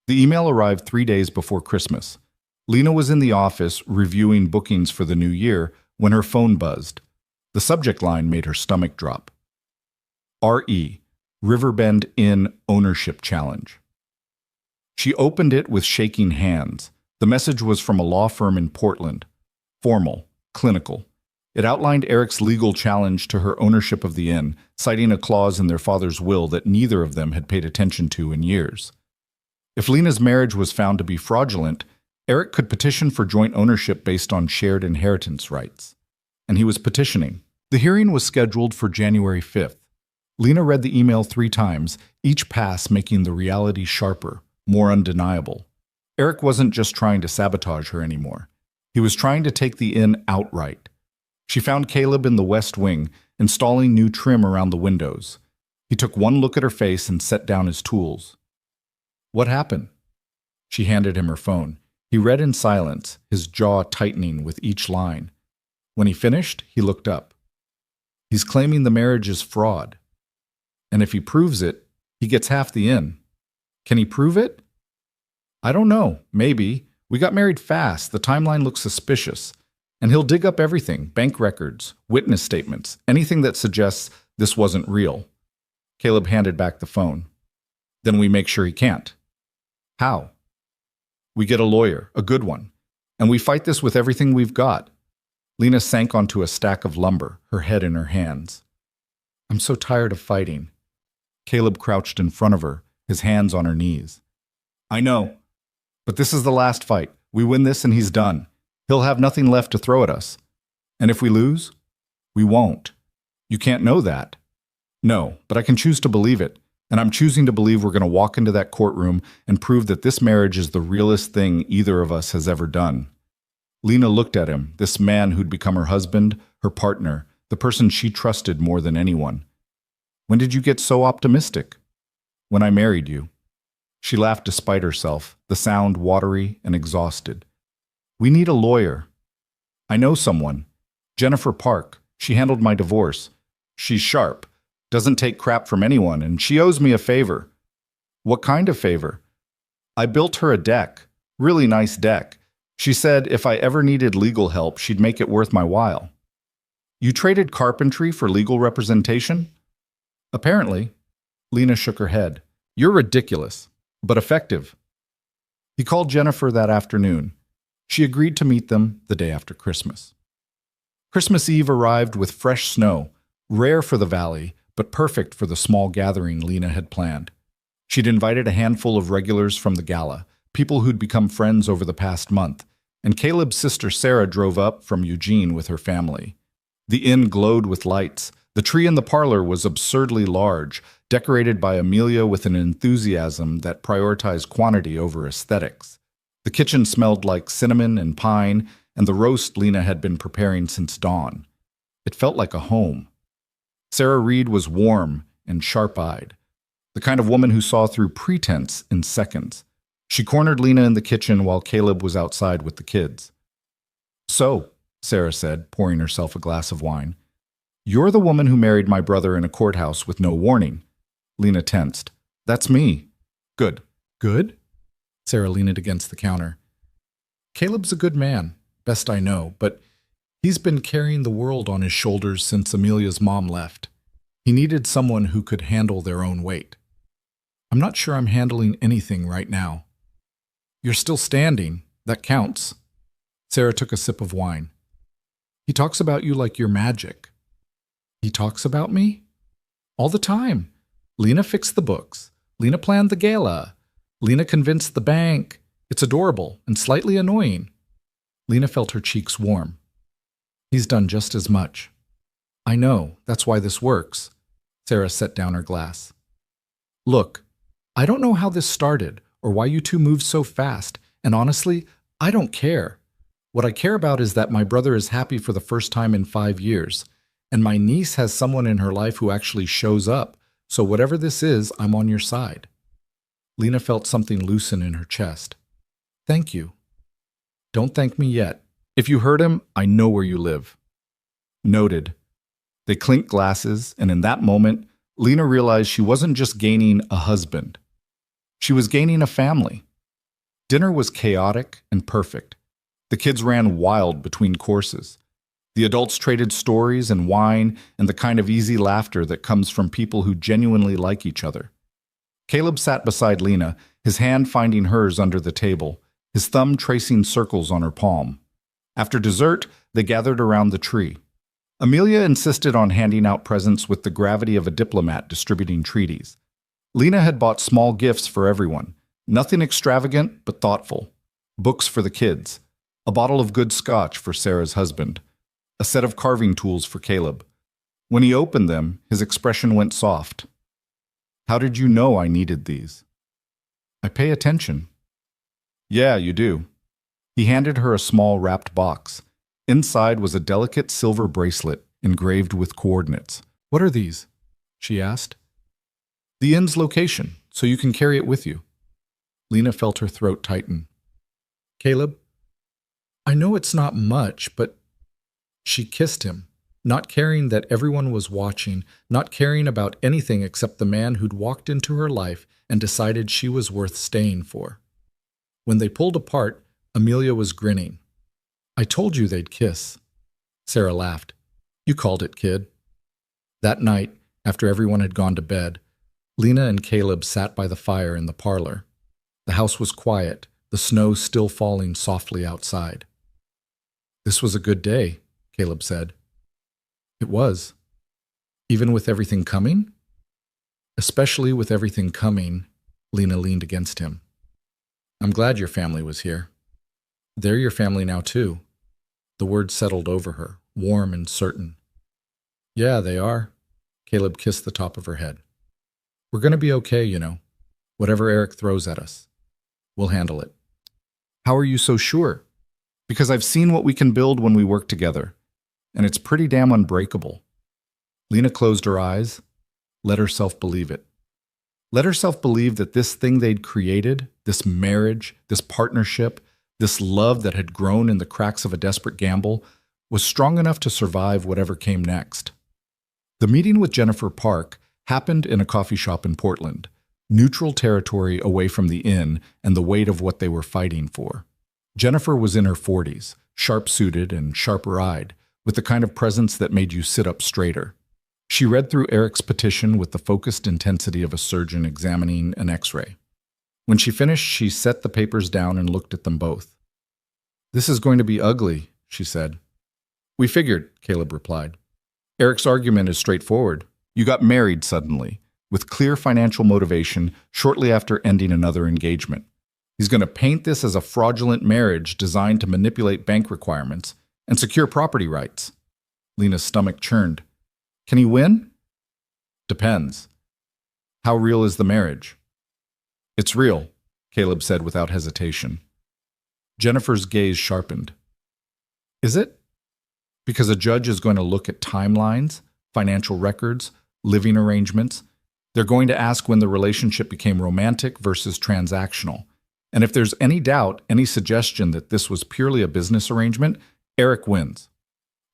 Speaker 1: The email arrived 3 days before Christmas. Lena was in the office reviewing bookings for the new year when her phone buzzed. The subject line made her stomach drop. R.E. Riverbend Inn Ownership Challenge. She opened it with shaking hands. The message was from a law firm in Portland. Formal, clinical. It outlined Eric's legal challenge to her ownership of the inn, citing a clause in their father's will that neither of them had paid attention to in years. If Lena's marriage was found to be fraudulent, Eric could petition for joint ownership based on shared inheritance rights. And he was petitioning. The hearing was scheduled for January 5th. Lena read the email 3 times, each pass making the reality sharper, more undeniable. Eric wasn't just trying to sabotage her anymore. He was trying to take the inn outright. She found Caleb in the West Wing, installing new trim around the windows. He took one look at her face and set down his tools. What happened? She handed him her phone. He read in silence, his jaw tightening with each line. When he finished, he looked up. He's claiming the marriage is fraud. And if he proves it, he gets half the in. Can he prove it? I don't know. Maybe. We got married fast. The timeline looks suspicious. And he'll dig up everything, bank records, witness statements, anything that suggests this wasn't real. Caleb handed back the phone. Then we make sure he can't. How? We get a lawyer, a good one, and we fight this with everything we've got. Lena sank onto a stack of lumber, her head in her hands. I'm so tired of fighting. Caleb crouched in front of her, his hands on her knees. I know, but this is the last fight. We win this and he's done. He'll have nothing left to throw at us. And if we lose, we won't. You can't know that. No, but I can choose to believe it. And I'm choosing to believe we're going to walk into that courtroom and prove that this marriage is the realest thing either of us has ever done. Lena looked at him, this man who'd become her husband, her partner, the person she trusted more than anyone. When did you get so optimistic? When I married you. She laughed despite herself, the sound watery and exhausted. We need a lawyer. I know someone. Jennifer Park. She handled my divorce. She's sharp. Doesn't take crap from anyone, and she owes me a favor. What kind of favor? I built her a deck. Really nice deck. She said if I ever needed legal help, she'd make it worth my while. You traded carpentry for legal representation? Apparently. Lena shook her head. You're ridiculous, but effective. He called Jennifer that afternoon. She agreed to meet them the day after Christmas. Christmas Eve arrived with fresh snow, rare for the valley, but perfect for the small gathering Lena had planned. She'd invited a handful of regulars from the gala, people who'd become friends over the past month, and Caleb's sister Sarah drove up from Eugene with her family. The inn glowed with lights. The tree in the parlor was absurdly large, decorated by Amelia with an enthusiasm that prioritized quantity over aesthetics. The kitchen smelled like cinnamon and pine, and the roast Lena had been preparing since dawn. It felt like a home. Sarah Reed was warm and sharp-eyed, the kind of woman who saw through pretense in seconds. She cornered Lena in the kitchen while Caleb was outside with the kids. So, Sarah said, pouring herself a glass of wine, you're the woman who married my brother in a courthouse with no warning. Lena tensed. That's me. Good. Good? Sarah leaned against the counter. Caleb's a good man, best I know, but he's been carrying the world on his shoulders since Amelia's mom left. He needed someone who could handle their own weight. I'm not sure I'm handling anything right now. You're still standing. That counts. Sarah took a sip of wine. He talks about you like you're magic. He talks about me? All the time. Lena fixed the books. Lena planned the gala. Lena convinced the bank. It's adorable and slightly annoying. Lena felt her cheeks warm. He's done just as much. I know, that's why this works. Sarah set down her glass. Look, I don't know how this started or why you two moved so fast, and honestly, I don't care. What I care about is that my brother is happy for the first time in 5 years, and my niece has someone in her life who actually shows up, so whatever this is, I'm on your side. Lena felt something loosen in her chest. Thank you. Don't thank me yet. If you hurt him, I know where you live. Noted. They clinked glasses, and in that moment, Lena realized she wasn't just gaining a husband. She was gaining a family. Dinner was chaotic and perfect. The kids ran wild between courses. The adults traded stories and wine and the kind of easy laughter that comes from people who genuinely like each other. Caleb sat beside Lena, his hand finding hers under the table, his thumb tracing circles on her palm. After dessert, they gathered around the tree. Amelia insisted on handing out presents with the gravity of a diplomat distributing treaties. Lena had bought small gifts for everyone, nothing extravagant but thoughtful. Books for the kids, a bottle of good scotch for Sarah's husband, a set of carving tools for Caleb. When he opened them, his expression went soft. How did you know I needed these? I pay attention. Yeah, you do. He handed her a small wrapped box. Inside was a delicate silver bracelet engraved with coordinates. What are these? She asked. The inn's location, so you can carry it with you. Lena felt her throat tighten. Caleb, I know it's not much, but she kissed him, not caring that everyone was watching, not caring about anything except the man who'd walked into her life and decided she was worth staying for. When they pulled apart, Amelia was grinning. I told you they'd kiss. Sarah laughed. You called it, kid. That night, after everyone had gone to bed, Lena and Caleb sat by the fire in the parlor. The house was quiet, the snow still falling softly outside. This was a good day, Caleb said. It was. Even with everything coming? Especially with everything coming, Lena leaned against him. I'm glad your family was here. They're your family now, too. The words settled over her, warm and certain. Yeah, they are. Caleb kissed the top of her head. We're going to be okay, you know. Whatever Eric throws at us. We'll handle it. How are you so sure? Because I've seen what we can build when we work together, and it's pretty damn unbreakable. Lena closed her eyes, let herself believe it. Let herself believe that this thing they'd created, this marriage, this partnership, this love that had grown in the cracks of a desperate gamble, was strong enough to survive whatever came next. The meeting with Jennifer Park happened in a coffee shop in Portland, neutral territory away from the inn and the weight of what they were fighting for. Jennifer was in her 40s, sharp-suited and sharper-eyed, with the kind of presence that made you sit up straighter. She read through Eric's petition with the focused intensity of a surgeon examining an X-ray. When she finished, she set the papers down and looked at them both. This is going to be ugly, she said. We figured, Caleb replied. Eric's argument is straightforward. You got married suddenly, with clear financial motivation shortly after ending another engagement. He's going to paint this as a fraudulent marriage designed to manipulate bank requirements and secure property rights. Lena's stomach churned. Can he win? Depends. How real is the marriage? It's real, Caleb said without hesitation. Jennifer's gaze sharpened. Is it? Because a judge is going to look at timelines, financial records, living arrangements. They're going to ask when the relationship became romantic versus transactional. And if there's any doubt, any suggestion that this was purely a business arrangement, Eric wins.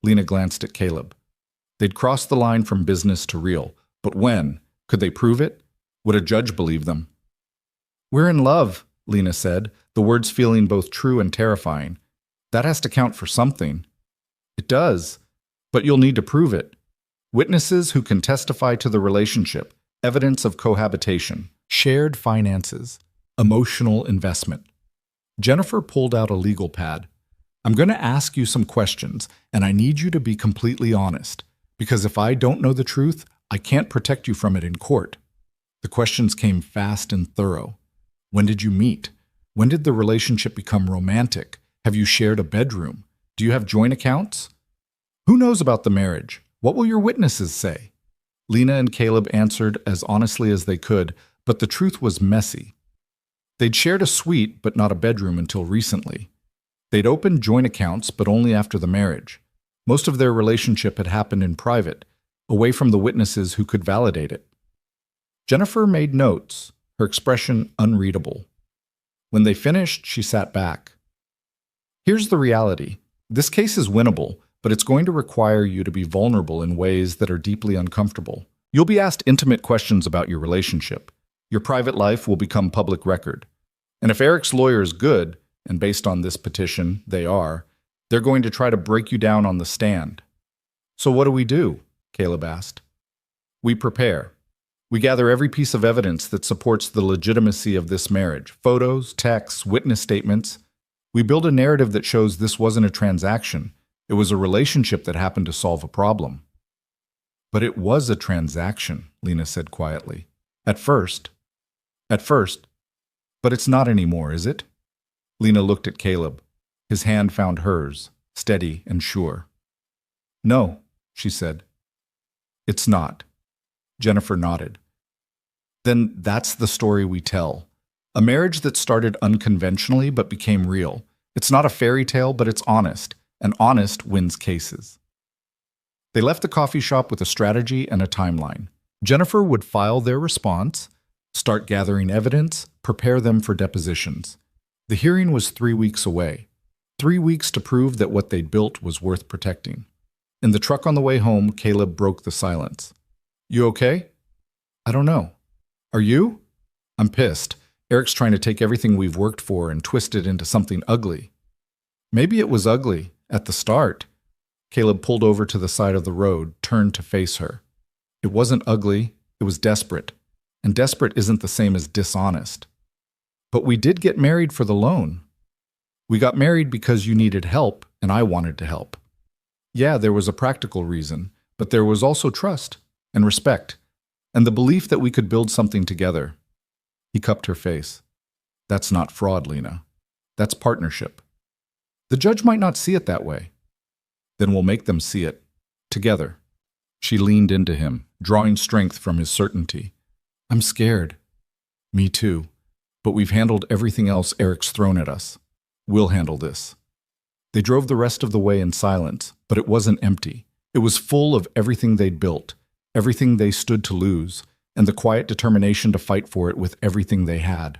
Speaker 1: Lena glanced at Caleb. They'd crossed the line from business to real, but when? Could they prove it? Would a judge believe them? We're in love, Lena said, the words feeling both true and terrifying. That has to count for something. It does, but you'll need to prove it. Witnesses who can testify to the relationship, evidence of cohabitation, shared finances, emotional investment. Jennifer pulled out a legal pad. I'm going to ask you some questions, and I need you to be completely honest, because if I don't know the truth, I can't protect you from it in court. The questions came fast and thorough. When did you meet? When did the relationship become romantic? Have you shared a bedroom? Do you have joint accounts? Who knows about the marriage? What will your witnesses say? Lena and Caleb answered as honestly as they could, but the truth was messy. They'd shared a suite, but not a bedroom until recently. They'd opened joint accounts, but only after the marriage. Most of their relationship had happened in private, away from the witnesses who could validate it. Jennifer made notes, her expression unreadable. When they finished, she sat back. Here's the reality. This case is winnable, but it's going to require you to be vulnerable in ways that are deeply uncomfortable. You'll be asked intimate questions about your relationship. Your private life will become public record. And if Eric's lawyer is good, and based on this petition, they are, they're going to try to break you down on the stand. So what do? Caleb asked. We prepare. We gather every piece of evidence that supports the legitimacy of this marriage. Photos, texts, witness statements. We build a narrative that shows this wasn't a transaction. It was a relationship that happened to solve a problem. But it was a transaction, Lena said quietly. At first. But it's not anymore, is it? Lena looked at Caleb. His hand found hers, steady and sure. No, she said. It's not. Jennifer nodded. Then that's the story we tell. A marriage that started unconventionally but became real. It's not a fairy tale, but it's honest, and honest wins cases. They left the coffee shop with a strategy and a timeline. Jennifer would file their response, start gathering evidence, prepare them for depositions. The hearing was 3 weeks away. 3 weeks to prove that what they'd built was worth protecting. In the truck on the way home, Caleb broke the silence. You okay? I don't know. Are you? I'm pissed. Eric's trying to take everything we've worked for and twist it into something ugly. Maybe it was ugly at the start. Caleb pulled over to the side of the road, turned to face her. It wasn't ugly, it was desperate. And desperate isn't the same as dishonest. But we did get married for the loan. We got married because you needed help, and I wanted to help. Yeah, there was a practical reason, but there was also trust and respect, and the belief that we could build something together. He cupped her face. That's not fraud, Lena. That's partnership. The judge might not see it that way. Then we'll make them see it. Together. She leaned into him, drawing strength from his certainty. I'm scared. Me too. But we've handled everything else Eric's thrown at us. We'll handle this. They drove the rest of the way in silence, but it wasn't empty. It was full of everything they'd built, everything they stood to lose, and the quiet determination to fight for it with everything they had.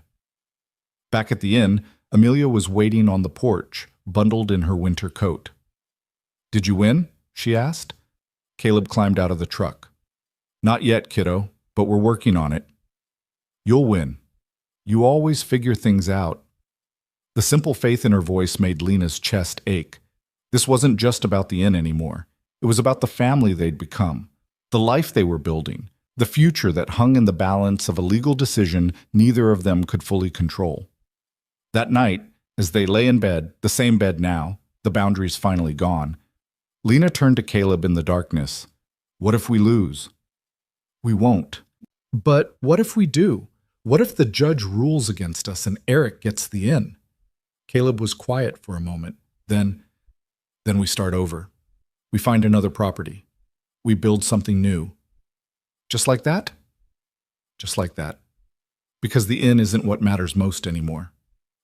Speaker 1: Back at the inn, Amelia was waiting on the porch, bundled in her winter coat. Did you win? She asked. Caleb climbed out of the truck. Not yet, kiddo, but we're working on it. You'll win. You always figure things out. The simple faith in her voice made Lena's chest ache. This wasn't just about the inn anymore. It was about the family they'd become, the life they were building, the future that hung in the balance of a legal decision neither of them could fully control. That night, as they lay in bed, the same bed now, the boundaries finally gone, Lena turned to Caleb in the darkness. What if we lose? We won't. But what if we do? What if the judge rules against us and Eric gets the inn? Caleb was quiet for a moment. Then we start over. We find another property. We build something new. Just like that? Just like that. Because the inn isn't what matters most anymore.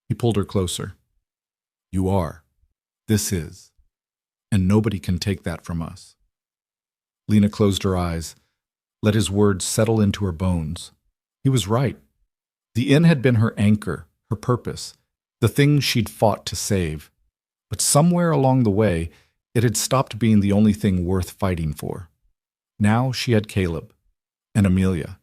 Speaker 1: He pulled her closer. You are. This is. And nobody can take that from us. Lena closed her eyes, let his words settle into her bones. He was right. The inn had been her anchor, her purpose, the thing she'd fought to save. But somewhere along the way, it had stopped being the only thing worth fighting for. Now she had Caleb and Amelia,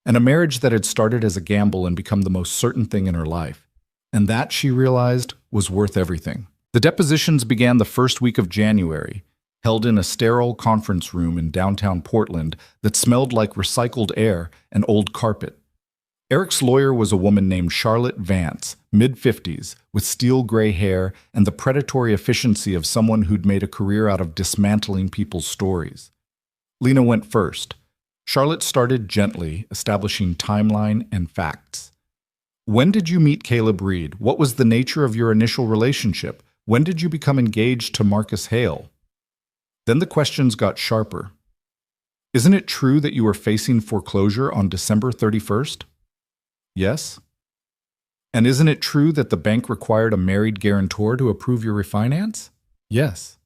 Speaker 1: and a marriage that had started as a gamble and become the most certain thing in her life. And that, she realized, was worth everything. The depositions began the first week of January, held in a sterile conference room in downtown Portland that smelled like recycled air and old carpet. Eric's lawyer was a woman named Charlotte Vance, mid-50s, with steel gray hair and the predatory efficiency of someone who'd made a career out of dismantling people's stories. Lena went first. Charlotte started gently, establishing timeline and facts. When did you meet Caleb Reed? What was the nature of your initial relationship? When did you become engaged to Marcus Hale? Then the questions got sharper. Isn't it true that you were facing foreclosure on December 31st? Yes. And isn't it true that the bank required a married guarantor to approve your refinance? Yes.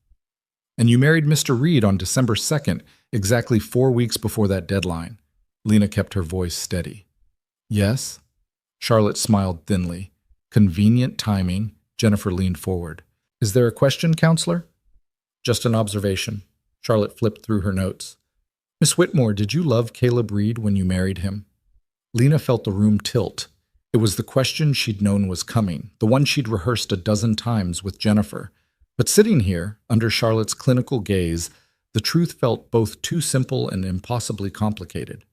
Speaker 1: And you married Mr. Reed on December 2nd, exactly 4 weeks before that deadline. Lena kept her voice steady. Yes. Charlotte smiled thinly. Convenient timing. Jennifer leaned forward. Is there a question, counselor? Just an observation. Charlotte flipped through her notes. Miss Whitmore, did you love Caleb Reed when you married him? Lena felt the room tilt. It was the question she'd known was coming, the one she'd rehearsed a dozen times with Jennifer. But sitting here, under Charlotte's clinical gaze, the truth felt both too simple and impossibly complicated.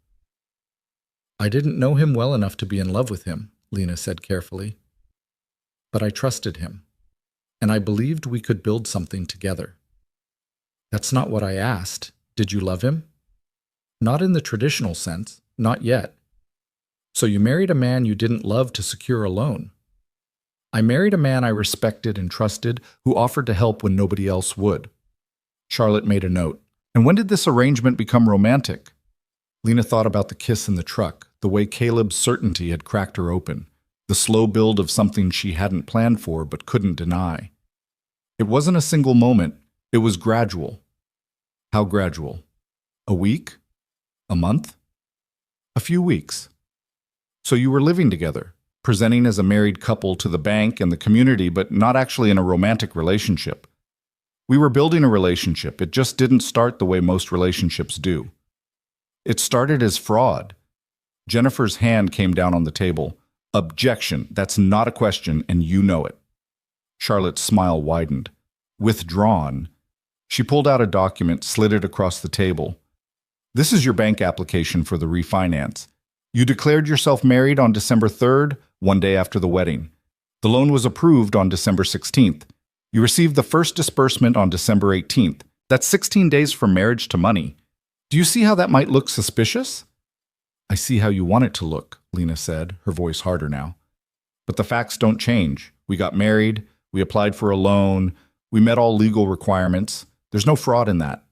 Speaker 1: I didn't know him well enough to be in love with him, Lena said carefully. But I trusted him, and I believed we could build something together. That's not what I asked. Did you love him? Not in the traditional sense, not yet. So you married a man you didn't love to secure a loan. I married a man I respected and trusted who offered to help when nobody else would. Charlotte made a note. And when did this arrangement become romantic? Lena thought about the kiss in the truck, the way Caleb's certainty had cracked her open, the slow build of something she hadn't planned for but couldn't deny. It wasn't a single moment, it was gradual. How gradual? A week? A month? A few weeks. So you were living together, presenting as a married couple to the bank and the community, but not actually in a romantic relationship. We were building a relationship. It just didn't start the way most relationships do. It started as fraud. Jennifer's hand came down on the table. Objection. That's not a question, and you know it. Charlotte's smile widened. Withdrawn. She pulled out a document, slid it across the table. This is your bank application for the refinance. You declared yourself married on December 3rd, one day after the wedding. The loan was approved on December 16th. You received the first disbursement on December 18th. That's 16 days from marriage to money. Do you see how that might look suspicious? I see how you want it to look, Lena said, her voice harder now. But the facts don't change. We got married, we applied for a loan, we met all legal requirements. There's no fraud in that,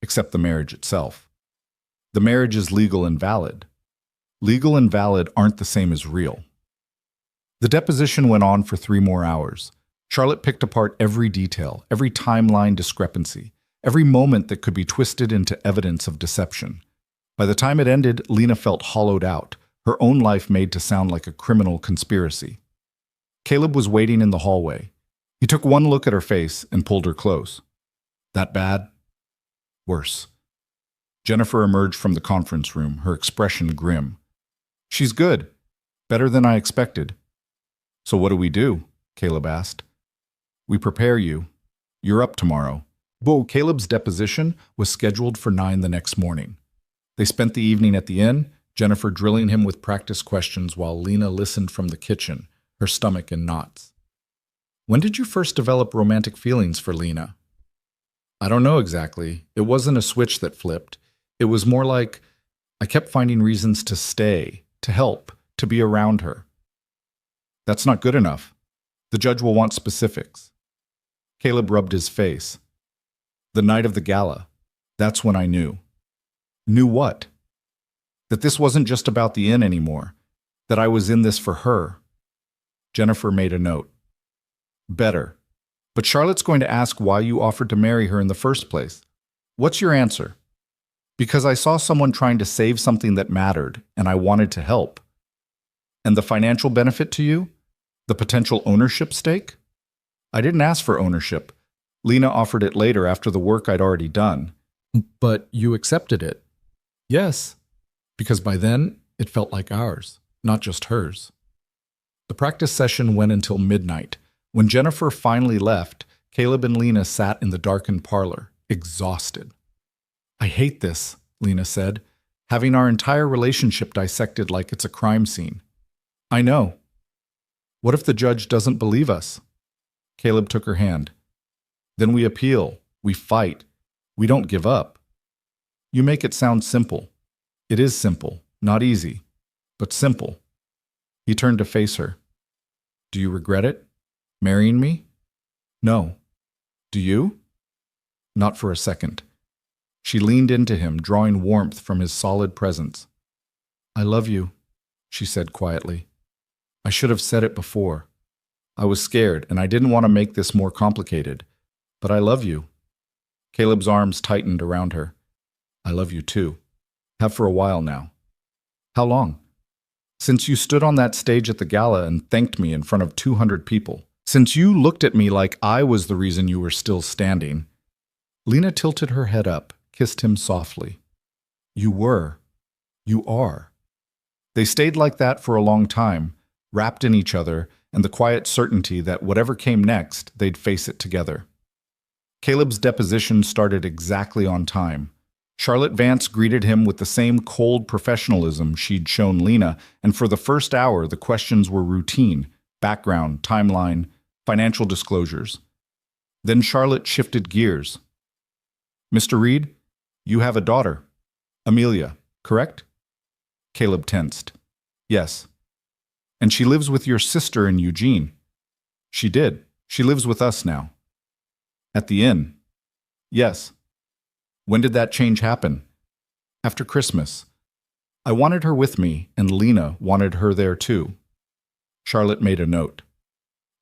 Speaker 1: except the marriage itself. The marriage is legal and valid. Legal and valid aren't the same as real. The deposition went on for 3 more hours. Charlotte picked apart every detail, every timeline discrepancy, every moment that could be twisted into evidence of deception. By the time it ended, Lena felt hollowed out, her own life made to sound like a criminal conspiracy. Caleb was waiting in the hallway. He took one look at her face and pulled her close. That bad? Worse. Jennifer emerged from the conference room, her expression grim. She's good. Better than I expected. So what do we do? Caleb asked. We prepare you. You're up tomorrow. Caleb's deposition was scheduled for 9 the next morning. They spent the evening at the inn, Jennifer drilling him with practice questions while Lena listened from the kitchen, her stomach in knots. When did you first develop romantic feelings for Lena? I don't know exactly. It wasn't a switch that flipped. It was more like I kept finding reasons to stay, to help, to be around her. That's not good enough. The judge will want specifics. Caleb rubbed his face. The night of the gala. That's when I knew. Knew what? That this wasn't just about the inn anymore. That I was in this for her. Jennifer made a note. Better. But Charlotte's going to ask why you offered to marry her in the first place. What's your answer? Because I saw someone trying to save something that mattered, and I wanted to help. And the financial benefit to you? The potential ownership stake? I didn't ask for ownership. Lena offered it later after the work I'd already done. But you accepted it. Yes, because by then it felt like ours, not just hers. The practice session went until midnight. When Jennifer finally left, Caleb and Lena sat in the darkened parlor, exhausted. I hate this, Lena said, having our entire relationship dissected like it's a crime scene. I know. What if the judge doesn't believe us? Caleb took her hand. Then we appeal, we fight, we don't give up. You make it sound simple. It is simple, not easy, but simple. He turned to face her. Do you regret it? Marrying me? No. Do you? Not for a second. She leaned into him, drawing warmth from his solid presence. I love you, she said quietly. I should have said it before. I was scared, and I didn't want to make this more complicated. But I love you. Caleb's arms tightened around her. I love you too. Have for a while now. How long? Since you stood on that stage at the gala and thanked me in front of 200 people. Since you looked at me like I was the reason you were still standing. Lena tilted her head up, kissed him softly. You were. You are. They stayed like that for a long time, wrapped in each other, and the quiet certainty that whatever came next, they'd face it together. Caleb's deposition started exactly on time. Charlotte Vance greeted him with the same cold professionalism she'd shown Lena, and for the first hour the questions were routine, background, timeline, financial disclosures. Then Charlotte shifted gears. Mr. Reed, you have a daughter, Amelia, correct? Caleb tensed. Yes. And she lives with your sister in Eugene. She did. She lives with us now. At the inn. Yes. When did that change happen? After Christmas. I wanted her with me, and Lena wanted her there too. Charlotte made a note.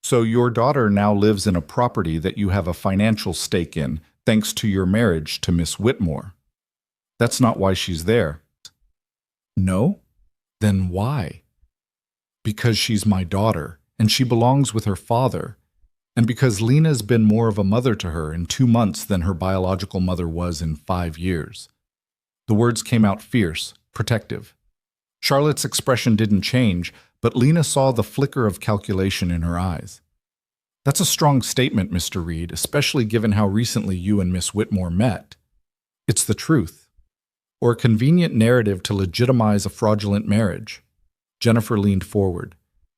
Speaker 1: So your daughter now lives in a property that you have a financial stake in, thanks to your marriage to Miss Whitmore. That's not why she's there. No? Then why? Because she's my daughter, and she belongs with her father, and because Lena's been more of a mother to her in 2 months than her biological mother was in 5 years. The words came out fierce, protective. Charlotte's expression didn't change, but Lena saw the flicker of calculation in her eyes. That's a strong statement, Mr. Reed, especially given how recently you and Miss Whitmore met. It's the truth. Or a convenient narrative to legitimize a fraudulent marriage. Jennifer leaned forward.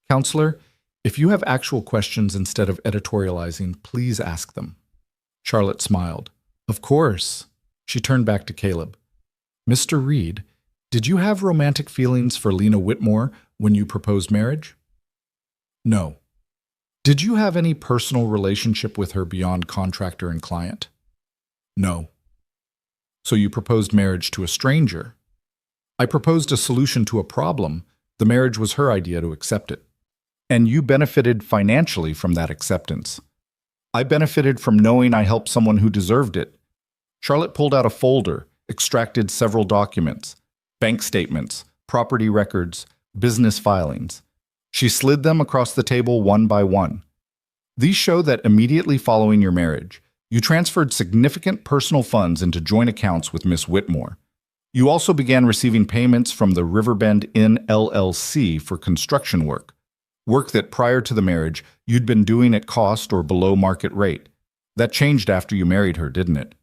Speaker 1: Counselor, if you have actual questions instead of editorializing, please ask them. Charlotte smiled. Of course. She turned back to Caleb. Mr. Reed, did you have romantic feelings for Lena Whitmore when you proposed marriage? No. Did you have any personal relationship with her beyond contractor and client? No. So you proposed marriage to a stranger. I proposed a solution to a problem. The marriage was her idea to accept it. And you benefited financially from that acceptance. I benefited from knowing I helped someone who deserved it. Charlotte pulled out a folder, extracted several documents, bank statements, property records, business filings. She slid them across the table one by one. These show that immediately following your marriage, you transferred significant personal funds into joint accounts with Miss Whitmore. You also began receiving payments from the Riverbend Inn LLC for construction work that prior to the marriage you'd been doing at cost or below market rate. That changed after you married her, didn't it?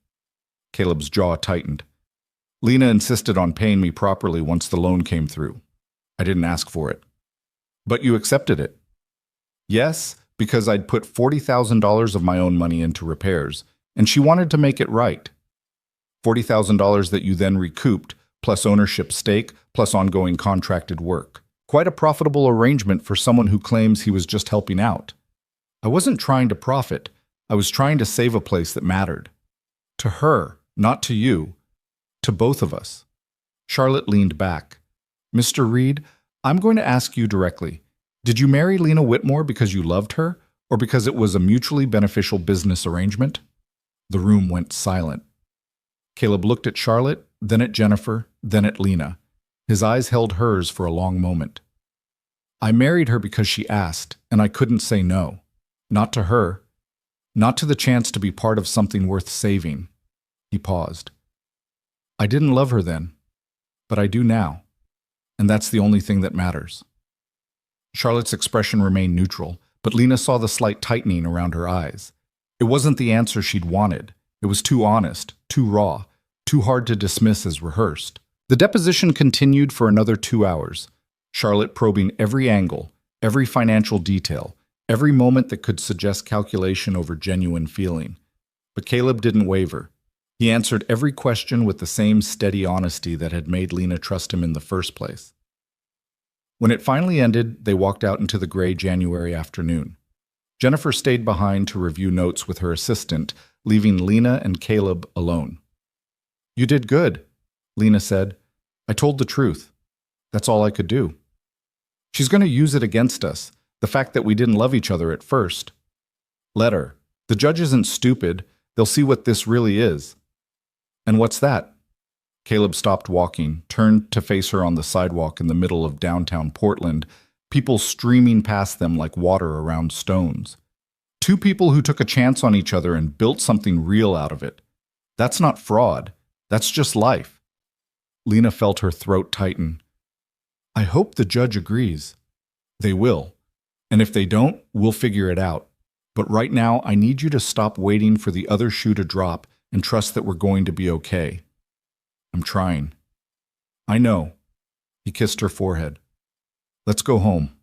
Speaker 1: Caleb's jaw tightened. Lena insisted on paying me properly once the loan came through. I didn't ask for it. But you accepted it. Yes, because I'd put $40,000 of my own money into repairs, and she wanted to make it right. $40,000 that you then recouped, plus ownership stake, plus ongoing contracted work. Quite a profitable arrangement for someone who claims he was just helping out. I wasn't trying to profit. I was trying to save a place that mattered. To her, not to you. To both of us. Charlotte leaned back. Mr. Reed, I'm going to ask you directly. Did you marry Lena Whitmore because you loved her, or because it was a mutually beneficial business arrangement? The room went silent. Caleb looked at Charlotte, then at Jennifer, then at Lena. His eyes held hers for a long moment. I married her because she asked, and I couldn't say no. Not to her. Not to the chance to be part of something worth saving. He paused. I didn't love her then, but I do now. And that's the only thing that matters. Charlotte's expression remained neutral, but Lena saw the slight tightening around her eyes. It wasn't the answer she'd wanted. It was too honest, too raw, too hard to dismiss as rehearsed. The deposition continued for another 2 hours, Charlotte probing every angle, every financial detail, every moment that could suggest calculation over genuine feeling. But Caleb didn't waver. He answered every question with the same steady honesty that had made Lena trust him in the first place. When it finally ended, they walked out into the gray January afternoon. Jennifer stayed behind to review notes with her assistant, leaving Lena and Caleb alone. You did good, Lena said. I told the truth. That's all I could do. She's going to use it against us, the fact that we didn't love each other at first. Let her. The judge isn't stupid. They'll see what this really is. And what's that? Caleb stopped walking, turned to face her on the sidewalk in the middle of downtown Portland, people streaming past them like water around stones. Two people who took a chance on each other and built something real out of it. That's not fraud. That's just life. Lena felt her throat tighten. I hope the judge agrees. They will. And if they don't, we'll figure it out. But right now, I need you to stop waiting for the other shoe to drop and trust that we're going to be okay. I'm trying. I know. He kissed her forehead. Let's go home.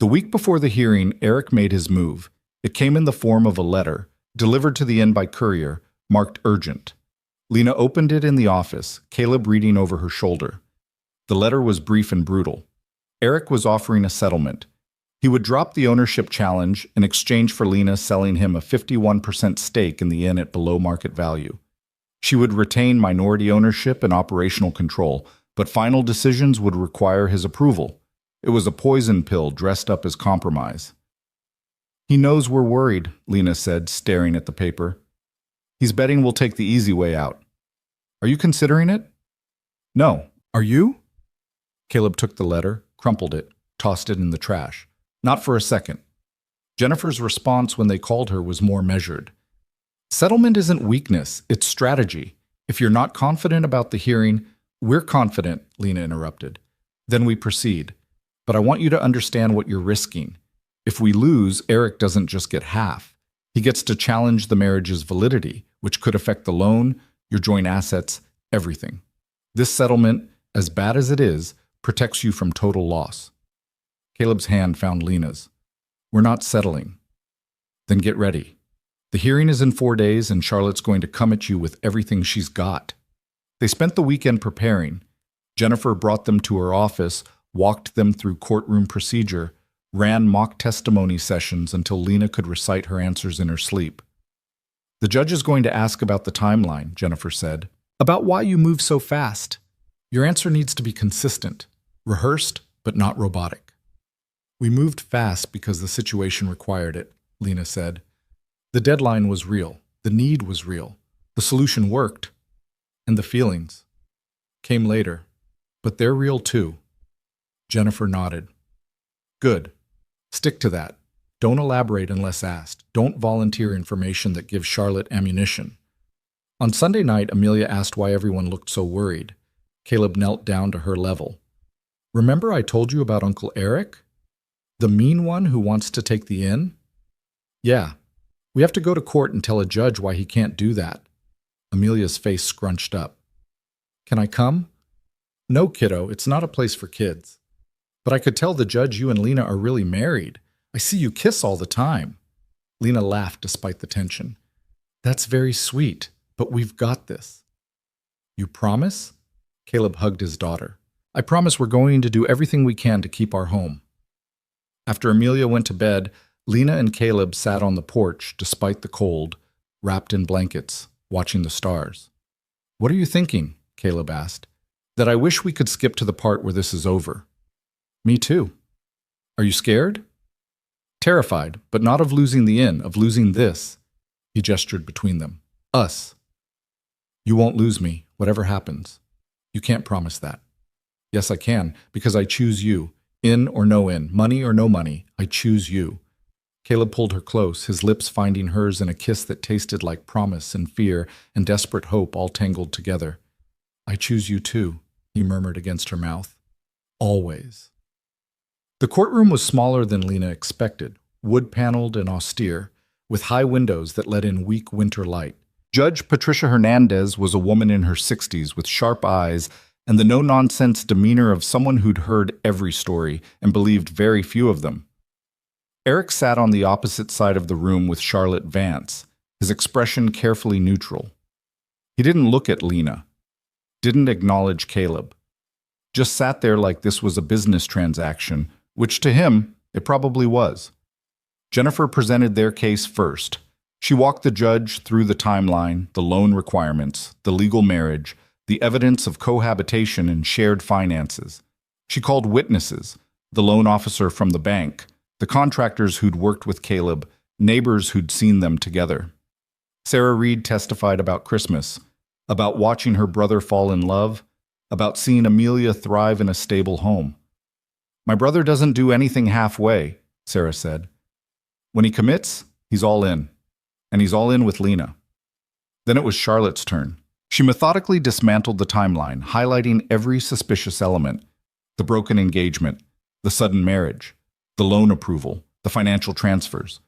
Speaker 1: The week before the hearing, Eric made his move. It came in the form of a letter, delivered to the inn by courier, marked urgent. Lena opened it in the office, Caleb reading over her shoulder. The letter was brief and brutal. Eric was offering a settlement. He would drop the ownership challenge in exchange for Lena selling him a 51% stake in the inn at below market value. She would retain minority ownership and operational control, but final decisions would require his approval. It was a poison pill dressed up as compromise. He knows we're worried, Lena said, staring at the paper. He's betting we'll take the easy way out. Are you considering it? No. Are you? Caleb took the letter, crumpled it, tossed it in the trash. Not for a second. Jennifer's response when they called her was more measured. Settlement isn't weakness, it's strategy. If you're not confident about the hearing, we're confident, Lena interrupted. Then we proceed. But I want you to understand what you're risking. If we lose, Eric doesn't just get half. He gets to challenge the marriage's validity, which could affect the loan, your joint assets, everything. This settlement, as bad as it is, protects you from total loss. Caleb's hand found Lena's. We're not settling. Then get ready. The hearing is in 4 days, and Charlotte's going to come at you with everything she's got. They spent the weekend preparing. Jennifer brought them to her office, walked them through courtroom procedure, ran mock testimony sessions until Lena could recite her answers in her sleep. The judge is going to ask about the timeline, Jennifer said. About why you move so fast. Your answer needs to be consistent, rehearsed, but not robotic. We moved fast because the situation required it, Lena said. The deadline was real. The need was real. The solution worked. And the feelings came later. But they're real too. Jennifer nodded. Good. Stick to that. Don't elaborate unless asked. Don't volunteer information that gives Charlotte ammunition. On Sunday night, Amelia asked why everyone looked so worried. Caleb knelt down to her level. Remember I told you about Uncle Eric? The mean one who wants to take the inn? Yeah. We have to go to court and tell a judge why he can't do that. Amelia's face scrunched up. Can I come? No, kiddo, it's not a place for kids. But I could tell the judge you and Lena are really married. I see you kiss all the time. Lena laughed despite the tension. That's very sweet, but we've got this. You promise? Caleb hugged his daughter. I promise we're going to do everything we can to keep our home. After Amelia went to bed, Lena and Caleb sat on the porch, despite the cold, wrapped in blankets, watching the stars. What are you thinking? Caleb asked. That I wish we could skip to the part where this is over. Me too. Are you scared? Terrified, but not of losing the inn, of losing this. He gestured between them. Us. You won't lose me, whatever happens. You can't promise that. Yes, I can, because I choose you. In or no in, money or no money, I choose you. Caleb pulled her close, his lips finding hers in a kiss that tasted like promise and fear and desperate hope all tangled together. I choose you too, he murmured against her mouth. Always. The courtroom was smaller than Lena expected, wood-paneled and austere, with high windows that let in weak winter light. Judge Patricia Hernandez was a woman in her 60s with sharp eyes and the no-nonsense demeanor of someone who'd heard every story and believed very few of them. Eric sat on the opposite side of the room with Charlotte Vance, his expression carefully neutral. He didn't look at Lena, didn't acknowledge Caleb, just sat there like this was a business transaction, which to him, it probably was. Jennifer presented their case first. She walked the judge through the timeline, the loan requirements, the legal marriage, the evidence of cohabitation and shared finances. She called witnesses, the loan officer from the bank, the contractors who'd worked with Caleb, neighbors who'd seen them together. Sarah Reed testified about Christmas, about watching her brother fall in love, about seeing Amelia thrive in a stable home. My brother doesn't do anything halfway, Sarah said. When he commits, he's all in. And he's all in with Lena. Then it was Charlotte's turn. She methodically dismantled the timeline, highlighting every suspicious element: the broken engagement, the sudden marriage, the loan approval, the financial transfers.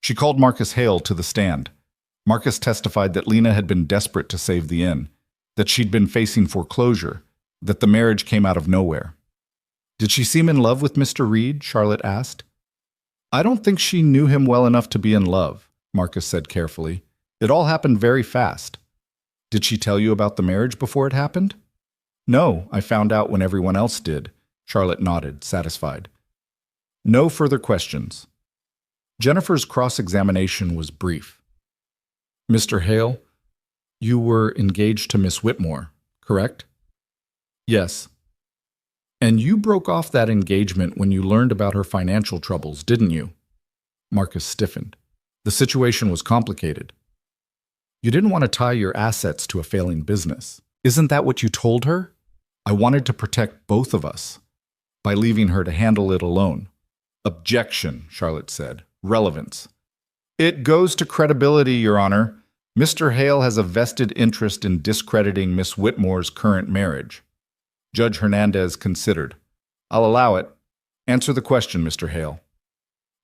Speaker 1: She called Marcus Hale to the stand. Marcus testified that Lena had been desperate to save the inn, that she'd been facing foreclosure, that the marriage came out of nowhere. Did she seem in love with Mr. Reed? Charlotte asked. I don't think she knew him well enough to be in love, Marcus said carefully. It all happened very fast. Did she tell you about the marriage before it happened? No, I found out when everyone else did. Charlotte nodded, satisfied. No further questions. Jennifer's cross-examination was brief. Mr. Hale, you were engaged to Miss Whitmore, correct? Yes. And you broke off that engagement when you learned about her financial troubles, didn't you? Marcus stiffened. The situation was complicated. You didn't want to tie your assets to a failing business. Isn't that what you told her? I wanted to protect both of us. by leaving her to handle it alone. Objection, Charlotte said. Relevance. It goes to credibility, Your Honor. Mr. Hale has a vested interest in discrediting Miss Whitmore's current marriage. Judge Hernandez considered. I'll allow it. Answer the question, Mr. Hale.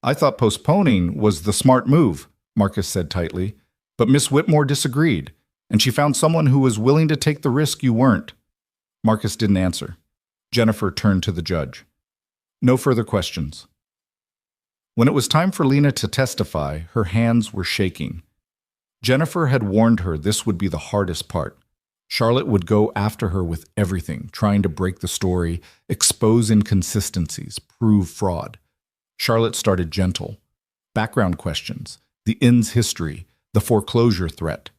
Speaker 1: I thought postponing was the smart move, Marcus said tightly, but Miss Whitmore disagreed, and she found someone who was willing to take the risk you weren't. Marcus didn't answer. Jennifer turned to the judge. No further questions. When it was time for Lena to testify, her hands were shaking. Jennifer had warned her this would be the hardest part. Charlotte would go after her with everything, trying to break the story, expose inconsistencies, prove fraud. Charlotte started gentle. Background questions, the inn's history, the foreclosure threat.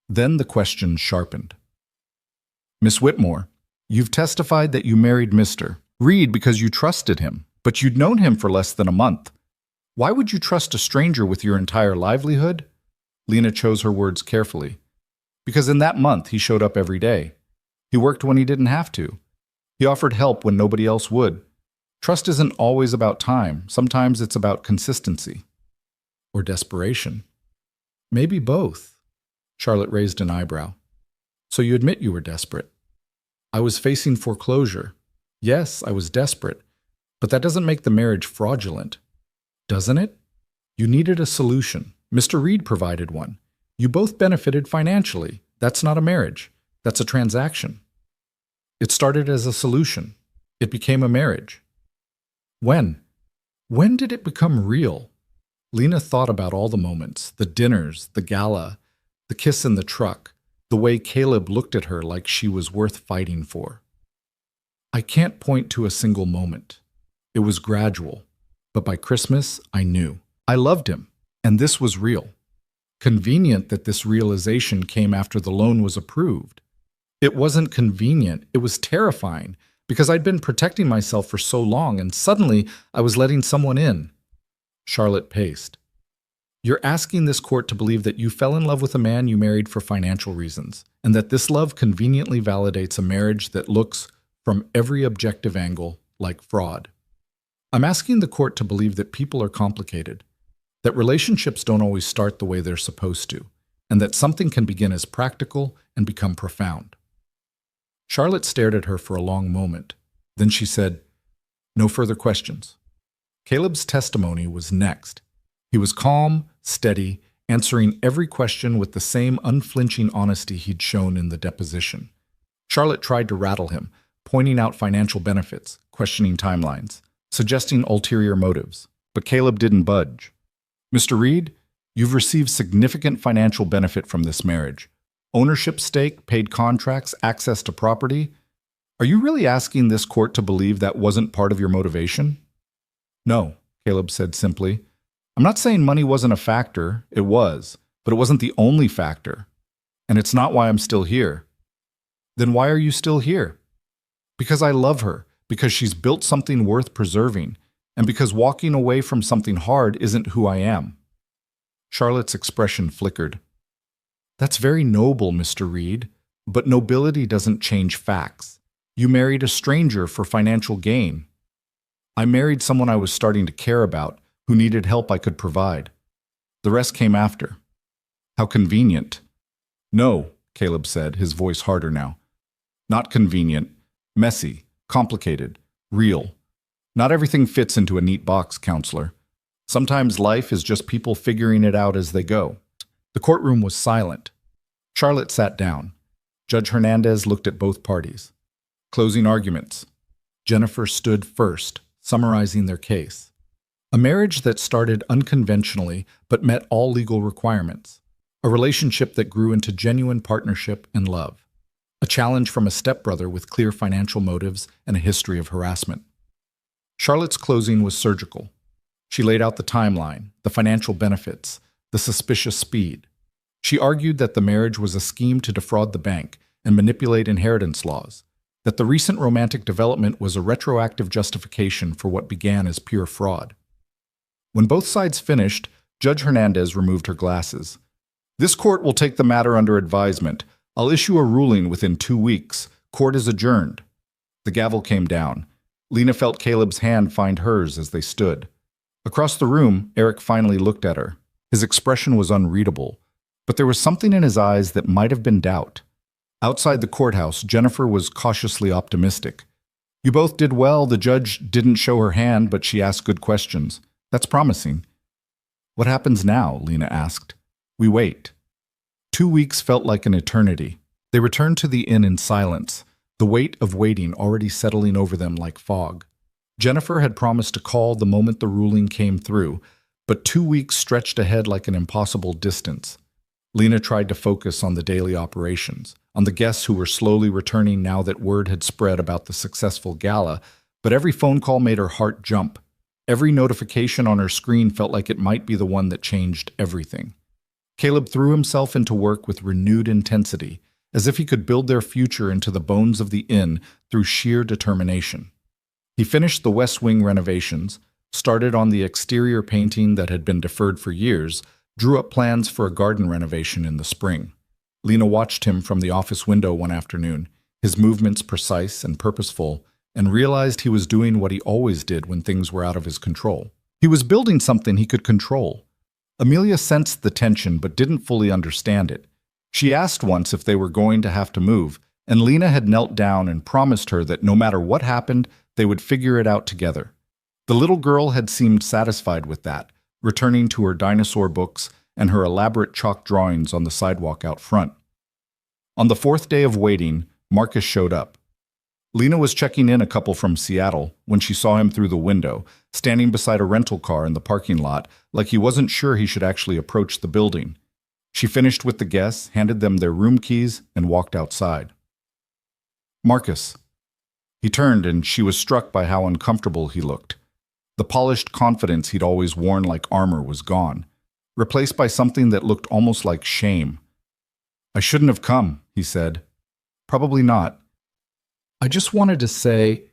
Speaker 1: Then the questions sharpened. Miss Whitmore, you've testified that you married Mr. Reed because you trusted him, but you'd known him for less than a month. Why would you trust a stranger with your entire livelihood? Lena chose her words carefully. Because in that month, he showed up every day. He worked when he didn't have to. He offered help when nobody else would. Trust isn't always about time. Sometimes it's about consistency. Or desperation. Maybe both. Charlotte raised an eyebrow. So you admit you were desperate. I was facing foreclosure. Yes, I was desperate. But that doesn't make the marriage fraudulent. Doesn't it? You needed a solution. Mr. Reed provided one. You both benefited financially. That's not a marriage. That's a transaction. It started as a solution. It became a marriage. When? When did it become real? Lena thought about all the moments, the dinners, the gala, the kiss in the truck, the way Caleb looked at her like she was worth fighting for. I can't point to a single moment. It was gradual, but by Christmas, I knew. I loved him, and this was real. Convenient that this realization came after the loan was approved. It wasn't convenient, it was terrifying, because I'd been protecting myself for so long, and suddenly I was letting someone in. Charlotte paced. You're asking this court to believe that you fell in love with a man you married for financial reasons, and that this love conveniently validates a marriage that looks, from every objective angle, like fraud. I'm asking the court to believe that people are complicated, that relationships don't always start the way they're supposed to, and that something can begin as practical and become profound. Charlotte stared at her for a long moment. Then she said, No further questions. Caleb's testimony was next. He was calm, steady, answering every question with the same unflinching honesty he'd shown in the deposition. Charlotte tried to rattle him, pointing out financial benefits, questioning timelines, suggesting ulterior motives. But Caleb didn't budge. Mr. Reed, you've received significant financial benefit from this marriage. Ownership stake, paid contracts, access to property. Are you really asking this court to believe that wasn't part of your motivation? No, Caleb said simply. I'm not saying money wasn't a factor. It was, but it wasn't the only factor. And it's not why I'm still here. Then why are you still here? Because I love her, because she's built something worth preserving, and because walking away from something hard isn't who I am. Charlotte's expression flickered. That's very noble, Mr. Reed, but nobility doesn't change facts. You married a stranger for financial gain. I married someone I was starting to care about, who needed help I could provide. The rest came after. How convenient. No, Caleb said, his voice harder now. Not convenient, messy, complicated, real. Not everything fits into a neat box, counselor. Sometimes life is just people figuring it out as they go. The courtroom was silent. Charlotte sat down. Judge Hernandez looked at both parties. Closing arguments. Jennifer stood first, summarizing their case. A marriage that started unconventionally but met all legal requirements. A relationship that grew into genuine partnership and love. A challenge from a stepbrother with clear financial motives and a history of harassment. Charlotte's closing was surgical. She laid out the timeline, the financial benefits, the suspicious speed. She argued that the marriage was a scheme to defraud the bank and manipulate inheritance laws, that the recent romantic development was a retroactive justification for what began as pure fraud. When both sides finished, Judge Hernandez removed her glasses. This court will take the matter under advisement. I'll issue a ruling within 2 weeks. Court is adjourned. The gavel came down. Lena felt Caleb's hand find hers as they stood. Across the room, Eric finally looked at her. His expression was unreadable, but there was something in his eyes that might have been doubt. Outside the courthouse, Jennifer was cautiously optimistic. You both did well. The judge didn't show her hand, but she asked good questions. That's promising. What happens now? Lena asked. We wait. 2 weeks felt like an eternity. They returned to the inn in silence, the weight of waiting already settling over them like fog. Jennifer had promised to call the moment the ruling came through, but 2 weeks stretched ahead like an impossible distance. Lena tried to focus on the daily operations, on the guests who were slowly returning now that word had spread about the successful gala, but every phone call made her heart jump. Every notification on her screen felt like it might be the one that changed everything. Caleb threw himself into work with renewed intensity, as if he could build their future into the bones of the inn through sheer determination. He finished the West Wing renovations, started on the exterior painting that had been deferred for years, drew up plans for a garden renovation in the spring. Lena watched him from the office window one afternoon, his movements precise and purposeful, and realized he was doing what he always did when things were out of his control. He was building something he could control. Amelia sensed the tension but didn't fully understand it. She asked once if they were going to have to move, and Lena had knelt down and promised her that no matter what happened, they would figure it out together. The little girl had seemed satisfied with that, returning to her dinosaur books and her elaborate chalk drawings on the sidewalk out front. On the 4th day of waiting, Marcus showed up. Lena was checking in a couple from Seattle when she saw him through the window, standing beside a rental car in the parking lot, like he wasn't sure he should actually approach the building. She finished with the guests, handed them their room keys, and walked outside. Marcus. He turned, and she was struck by how uncomfortable he looked. The polished confidence he'd always worn like armor was gone, replaced by something that looked almost like shame. I shouldn't have come, he said. Probably not. I just wanted to say...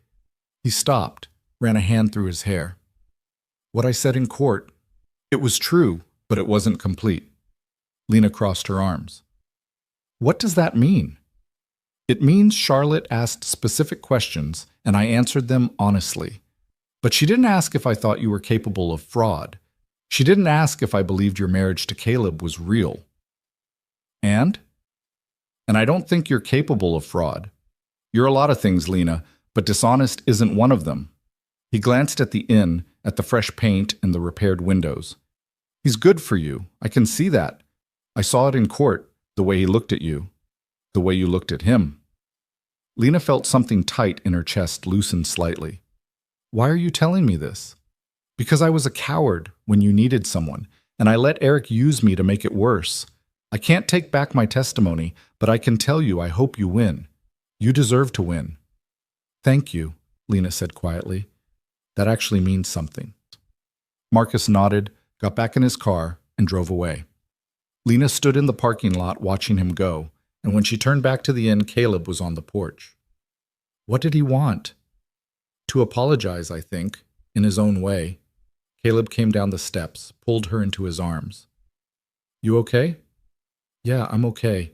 Speaker 1: He stopped, ran a hand through his hair. What I said in court, it was true, but it wasn't complete. Lena crossed her arms. What does that mean? It means Charlotte asked specific questions, and I answered them honestly. But she didn't ask if I thought you were capable of fraud. She didn't ask if I believed your marriage to Caleb was real. And I don't think you're capable of fraud. You're a lot of things, Lena, but dishonest isn't one of them. He glanced at the inn, at the fresh paint and the repaired windows. He's good for you. I can see that. I saw it in court, the way he looked at you, the way you looked at him. Lena felt something tight in her chest loosen slightly. Why are you telling me this? Because I was a coward when you needed someone, and I let Eric use me to make it worse. I can't take back my testimony, but I can tell you I hope you win. You deserve to win. Thank you, Lena said quietly. That actually means something. Marcus nodded, got back in his car, and drove away. Lena stood in the parking lot watching him go, and when she turned back to the inn, Caleb was on the porch. What did he want? To apologize, I think, in his own way. Caleb came down the steps, pulled her into his arms. You okay? Yeah, I'm okay.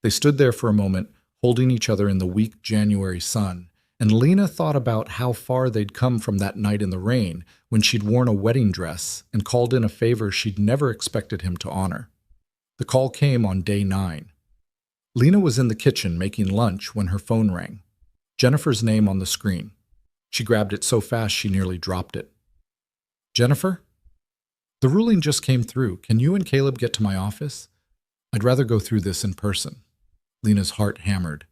Speaker 1: They stood there for a moment, holding each other in the weak January sun, and Lena thought about how far they'd come from that night in the rain when she'd worn a wedding dress and called in a favor she'd never expected him to honor. The call came on day 9. Lena was in the kitchen making lunch when her phone rang. Jennifer's name on the screen. She grabbed it so fast she nearly dropped it. Jennifer? The ruling just came through. Can you and Caleb get to my office? I'd rather go through this in person. Lena's heart hammered.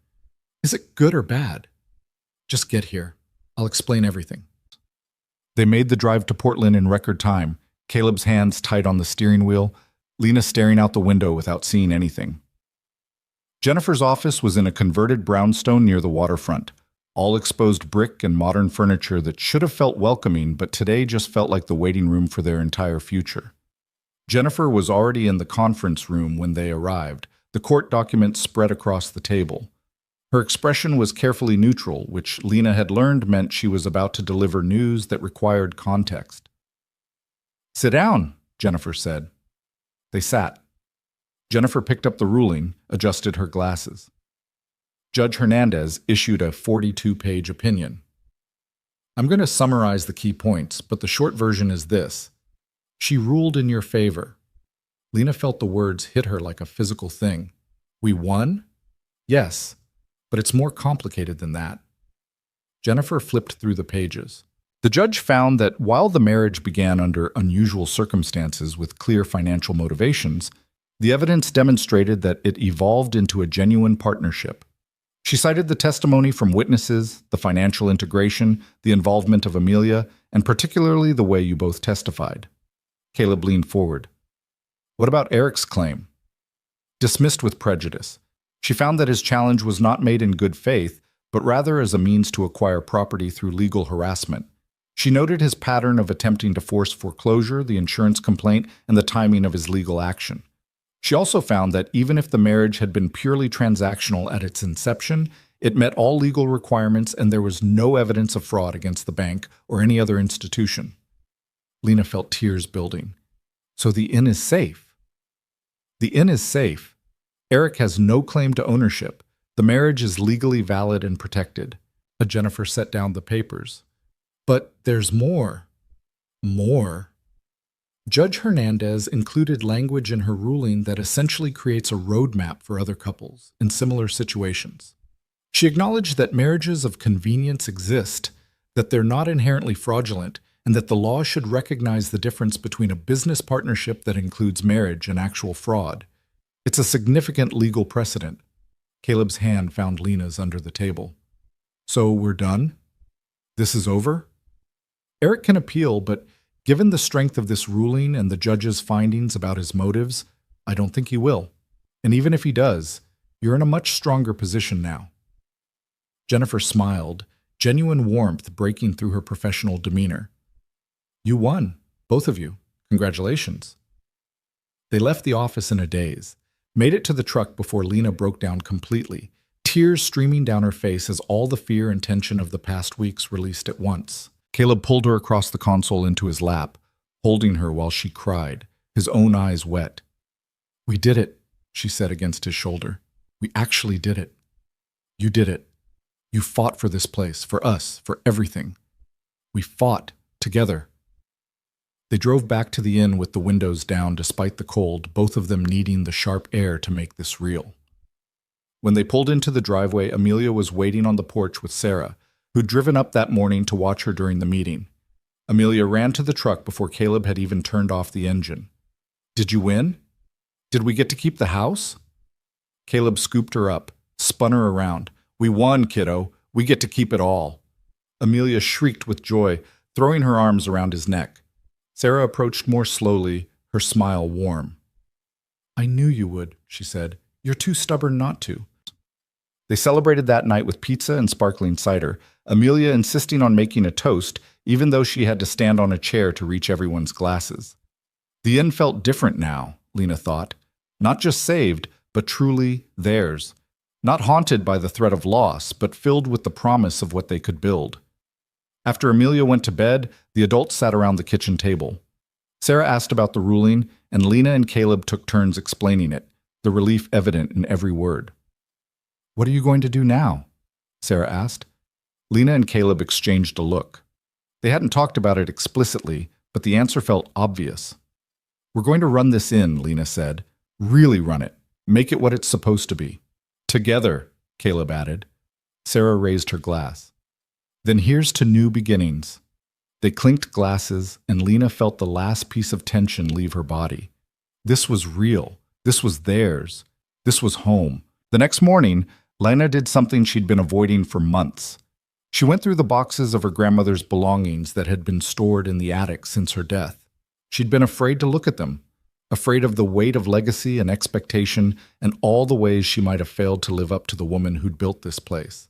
Speaker 1: Is it good or bad? Just get here. I'll explain everything. They made the drive to Portland in record time, Caleb's hands tight on the steering wheel, Lena staring out the window without seeing anything. Jennifer's office was in a converted brownstone near the waterfront, all exposed brick and modern furniture that should have felt welcoming, but today just felt like the waiting room for their entire future. Jennifer was already in the conference room when they arrived, the court documents spread across the table. Her expression was carefully neutral, which Lena had learned meant she was about to deliver news that required context. Sit down, Jennifer said. They sat. Jennifer picked up the ruling, adjusted her glasses. Judge Hernandez issued a 42-page opinion. I'm going to summarize the key points, but the short version is this. She ruled in your favor. Lena felt the words hit her like a physical thing. We won? Yes, but it's more complicated than that. Jennifer flipped through the pages. The judge found that while the marriage began under unusual circumstances with clear financial motivations, the evidence demonstrated that it evolved into a genuine partnership. She cited the testimony from witnesses, the financial integration, the involvement of Amelia, and particularly the way you both testified. Caleb leaned forward. What about Eric's claim? Dismissed with prejudice. She found that his challenge was not made in good faith, but rather as a means to acquire property through legal harassment. She noted his pattern of attempting to force foreclosure, the insurance complaint, and the timing of his legal action. She also found that even if the marriage had been purely transactional at its inception, it met all legal requirements and there was no evidence of fraud against the bank or any other institution. Lena felt tears building. So the inn is safe. The inn is safe. Eric has no claim to ownership. The marriage is legally valid and protected. Jennifer set down the papers. But there's more. More. Judge Hernandez included language in her ruling that essentially creates a roadmap for other couples in similar situations. She acknowledged that marriages of convenience exist, that they're not inherently fraudulent, and that the law should recognize the difference between a business partnership that includes marriage and actual fraud. It's a significant legal precedent. Caleb's hand found Lena's under the table. So we're done? This is over? Eric can appeal, but given the strength of this ruling and the judge's findings about his motives, I don't think he will. And even if he does, you're in a much stronger position now. Jennifer smiled, genuine warmth breaking through her professional demeanor. You won, both of you. Congratulations. They left the office in a daze, made it to the truck before Lena broke down completely, tears streaming down her face as all the fear and tension of the past weeks released at once. Caleb pulled her across the console into his lap, holding her while she cried, his own eyes wet. We did it, she said against his shoulder. We actually did it. You did it. You fought for this place, for us, for everything. We fought together. They drove back to the inn with the windows down despite the cold, both of them needing the sharp air to make this real. When they pulled into the driveway, Amelia was waiting on the porch with Sarah, who'd driven up that morning to watch her during the meeting. Amelia ran to the truck before Caleb had even turned off the engine. Did you win? Did we get to keep the house? Caleb scooped her up, spun her around. We won, kiddo. We get to keep it all. Amelia shrieked with joy, throwing her arms around his neck. Sarah approached more slowly, her smile warm. I knew you would, she said. You're too stubborn not to. They celebrated that night with pizza and sparkling cider, Amelia insisting on making a toast, even though she had to stand on a chair to reach everyone's glasses. The inn felt different now, Lena thought. Not just saved, but truly theirs. Not haunted by the threat of loss, but filled with the promise of what they could build. After Amelia went to bed, the adults sat around the kitchen table. Sarah asked about the ruling, and Lena and Caleb took turns explaining it, the relief evident in every word. What are you going to do now? Sarah asked. Lena and Caleb exchanged a look. They hadn't talked about it explicitly, but the answer felt obvious. We're going to run this in, Lena said. Really run it. Make it what it's supposed to be. Together, Caleb added. Sarah raised her glass. Then here's to new beginnings. They clinked glasses, and Lena felt the last piece of tension leave her body. This was real. This was theirs. This was home. The next morning, Lena did something she'd been avoiding for months. She went through the boxes of her grandmother's belongings that had been stored in the attic since her death. She'd been afraid to look at them, afraid of the weight of legacy and expectation and all the ways she might have failed to live up to the woman who'd built this place.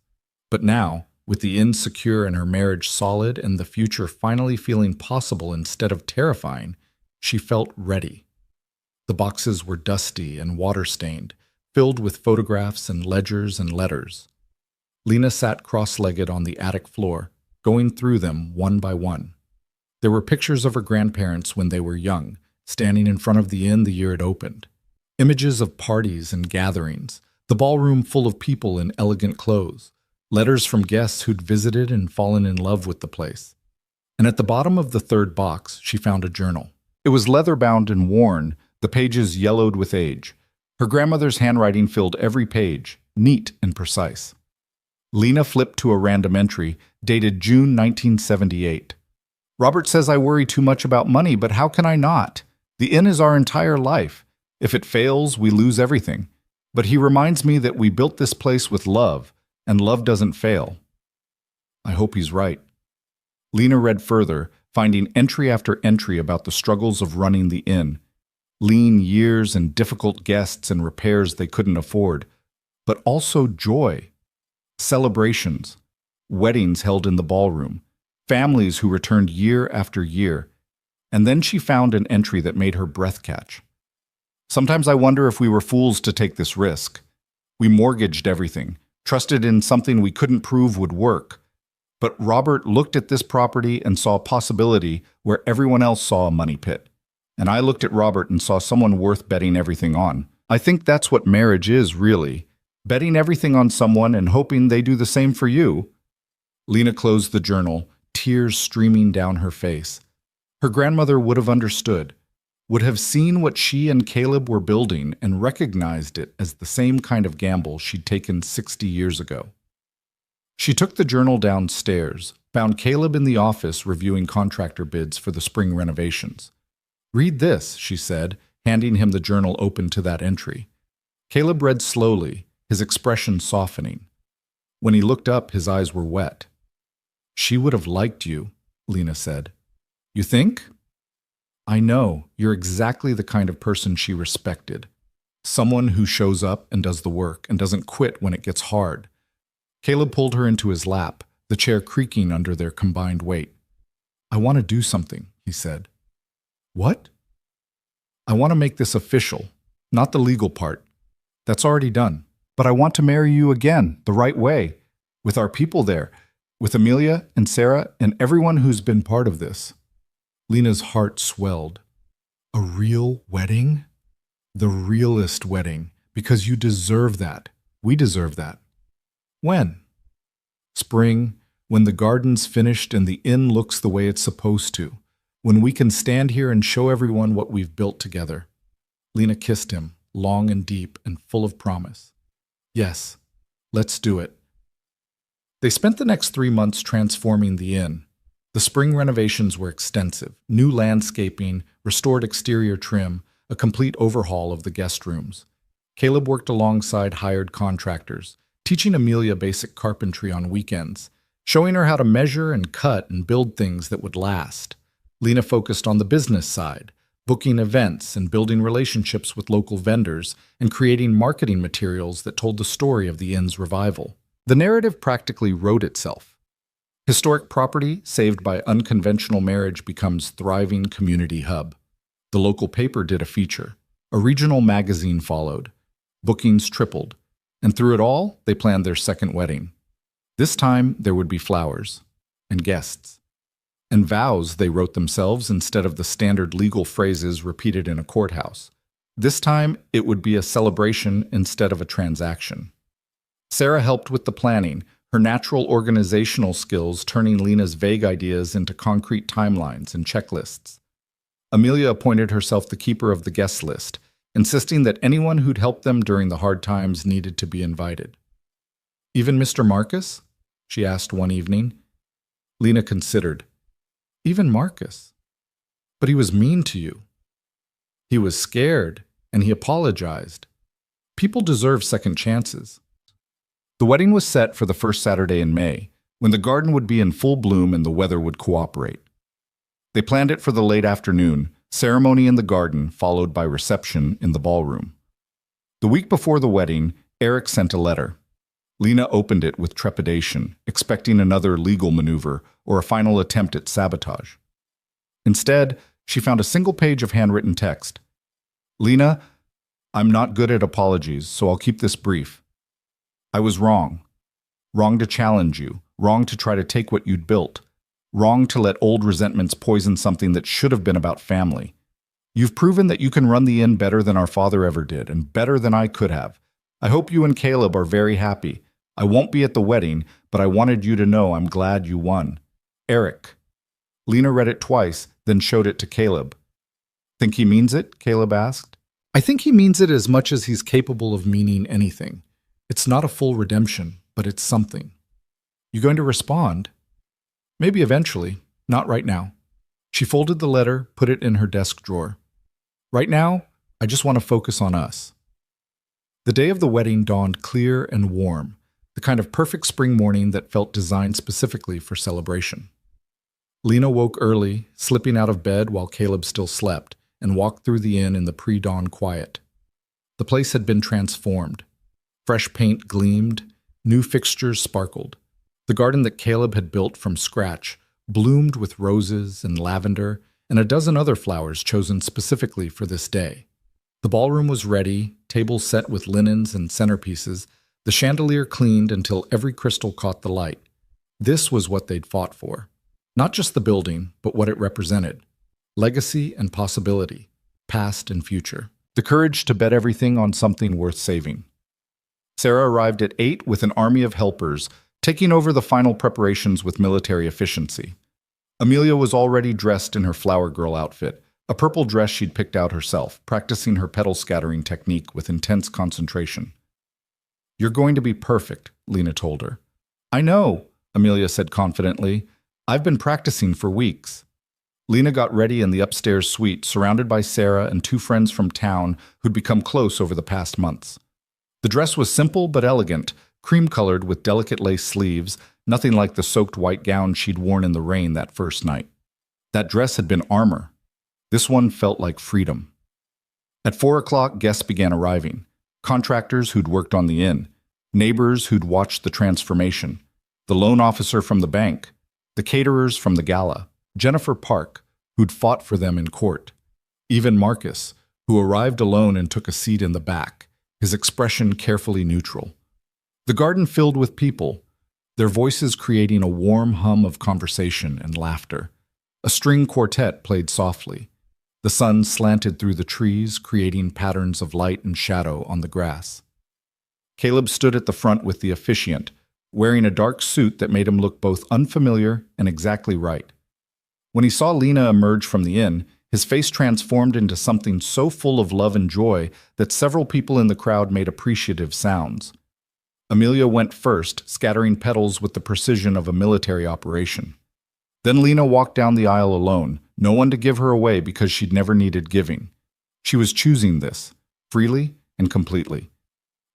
Speaker 1: But now, with the inn secure and her marriage solid and the future finally feeling possible instead of terrifying, she felt ready. The boxes were dusty and water-stained, filled with photographs and ledgers and letters. Lena sat cross-legged on the attic floor, going through them one by one. There were pictures of her grandparents when they were young, standing in front of the inn the year it opened. Images of parties and gatherings, the ballroom full of people in elegant clothes, letters from guests who'd visited and fallen in love with the place. And at the bottom of the third box, she found a journal. It was leather-bound and worn, the pages yellowed with age. Her grandmother's handwriting filled every page, neat and precise. Lena flipped to a random entry, dated June 1978. Robert says I worry too much about money, but how can I not? The inn is our entire life. If it fails, we lose everything. But he reminds me that we built this place with love, and love doesn't fail. I hope he's right. Lena read further, finding entry after entry about the struggles of running the inn. Lean years and difficult guests and repairs they couldn't afford, but also joy. Celebrations, weddings held in the ballroom, families who returned year after year. And then she found an entry that made her breath catch. Sometimes I wonder if we were fools to take this risk. We mortgaged everything, trusted in something we couldn't prove would work. But Robert looked at this property and saw a possibility where everyone else saw a money pit. And I looked at Robert and saw someone worth betting everything on. I think that's what marriage is, really. Betting everything on someone and hoping they do the same for you. Lena closed the journal, tears streaming down her face. Her grandmother would have understood, would have seen what she and Caleb were building and recognized it as the same kind of gamble she'd taken 60 years ago. She took the journal downstairs, found Caleb in the office reviewing contractor bids for the spring renovations. "Read this," she said, handing him the journal open to that entry. Caleb read slowly, his expression softening. When he looked up, his eyes were wet. "She would have liked you," Lena said. "You think?" "I know, you're exactly the kind of person she respected. Someone who shows up and does the work and doesn't quit when it gets hard." Caleb pulled her into his lap, the chair creaking under their combined weight. "I want to do something," he said. "What?" "I want to make this official, not the legal part. That's already done. But I want to marry you again, the right way, with our people there, with Amelia and Sarah and everyone who's been part of this." Lena's heart swelled. "A real wedding? The realest wedding, because you deserve that. We deserve that." "When?" "Spring, when the garden's finished and the inn looks the way it's supposed to. When we can stand here and show everyone what we've built together." Lena kissed him, long and deep and full of promise. "Yes, let's do it." They spent the next 3 months transforming the inn. The spring renovations were extensive: new landscaping, restored exterior trim, a complete overhaul of the guest rooms. Caleb worked alongside hired contractors, teaching Amelia basic carpentry on weekends, showing her how to measure and cut and build things that would last. Lena focused on the business side, booking events and building relationships with local vendors and creating marketing materials that told the story of the inn's revival. The narrative practically wrote itself. Historic property saved by unconventional marriage becomes thriving community hub. The local paper did a feature. A regional magazine followed. Bookings tripled. And through it all, they planned their second wedding. This time, there would be flowers and guests. And vows they wrote themselves instead of the standard legal phrases repeated in a courthouse. This time, it would be a celebration instead of a transaction. Sarah helped with the planning, her natural organizational skills turning Lena's vague ideas into concrete timelines and checklists. Amelia appointed herself the keeper of the guest list, insisting that anyone who'd helped them during the hard times needed to be invited. "Even Mr. Marcus?" she asked one evening. Lena considered. "Even Marcus? But he was mean to you." "He was scared, and he apologized. People deserve second chances." The wedding was set for the first Saturday in May, when the garden would be in full bloom and the weather would cooperate. They planned it for the late afternoon, ceremony in the garden followed by reception in the ballroom. The week before the wedding, Eric sent a letter. Lena opened it with trepidation, expecting another legal maneuver or a final attempt at sabotage. Instead, she found a single page of handwritten text. "Lena, I'm not good at apologies, so I'll keep this brief. I was wrong. Wrong to challenge you. Wrong to try to take what you'd built. Wrong to let old resentments poison something that should have been about family. You've proven that you can run the inn better than our father ever did, and better than I could have. I hope you and Caleb are very happy. I won't be at the wedding, but I wanted you to know I'm glad you won. Eric. Lena read it twice, then showed it to Caleb. Think he means it? Caleb asked. I think he means it as much as he's capable of meaning anything. It's not a full redemption, but it's something. You going to respond? Maybe eventually, not right now. She folded the letter, put it in her desk drawer. Right now, I just want to focus on us. The day of the wedding dawned clear and warm, the kind of perfect spring morning that felt designed specifically for celebration. Lena woke early, slipping out of bed while Caleb still slept, and walked through the inn in the pre-dawn quiet. The place had been transformed. Fresh paint gleamed, new fixtures sparkled. The garden that Caleb had built from scratch bloomed with roses and lavender and a dozen other flowers chosen specifically for this day. The ballroom was ready, tables set with linens and centerpieces, the chandelier cleaned until every crystal caught the light. This was what they'd fought for. Not just the building, but what it represented. Legacy and possibility, past and future. The courage to bet everything on something worth saving. Sarah arrived at 8 with an army of helpers, taking over the final preparations with military efficiency. Amelia was already dressed in her flower girl outfit, a purple dress she'd picked out herself, practicing her petal scattering technique with intense concentration. You're going to be perfect, Lena told her. I know, Amelia said confidently. I've been practicing for weeks. Lena got ready in the upstairs suite, surrounded by Sarah and 2 friends from town who'd become close over the past months. The dress was simple but elegant, cream-colored with delicate lace sleeves, nothing like the soaked white gown she'd worn in the rain that first night. That dress had been armor. This one felt like freedom. At 4 o'clock, guests began arriving. Contractors who'd worked on the inn, neighbors who'd watched the transformation, the loan officer from the bank, the caterers from the gala, Jennifer Park, who'd fought for them in court, even Marcus, who arrived alone and took a seat in the back, his expression carefully neutral. The garden filled with people, their voices creating a warm hum of conversation and laughter. A string quartet played softly. The sun slanted through the trees, creating patterns of light and shadow on the grass. Caleb stood at the front with the officiant, wearing a dark suit that made him look both unfamiliar and exactly right. When he saw Lena emerge from the inn, his face transformed into something so full of love and joy that several people in the crowd made appreciative sounds. Amelia went first, scattering petals with the precision of a military operation. Then Lena walked down the aisle alone, no one to give her away because she'd never needed giving. She was choosing this, freely and completely.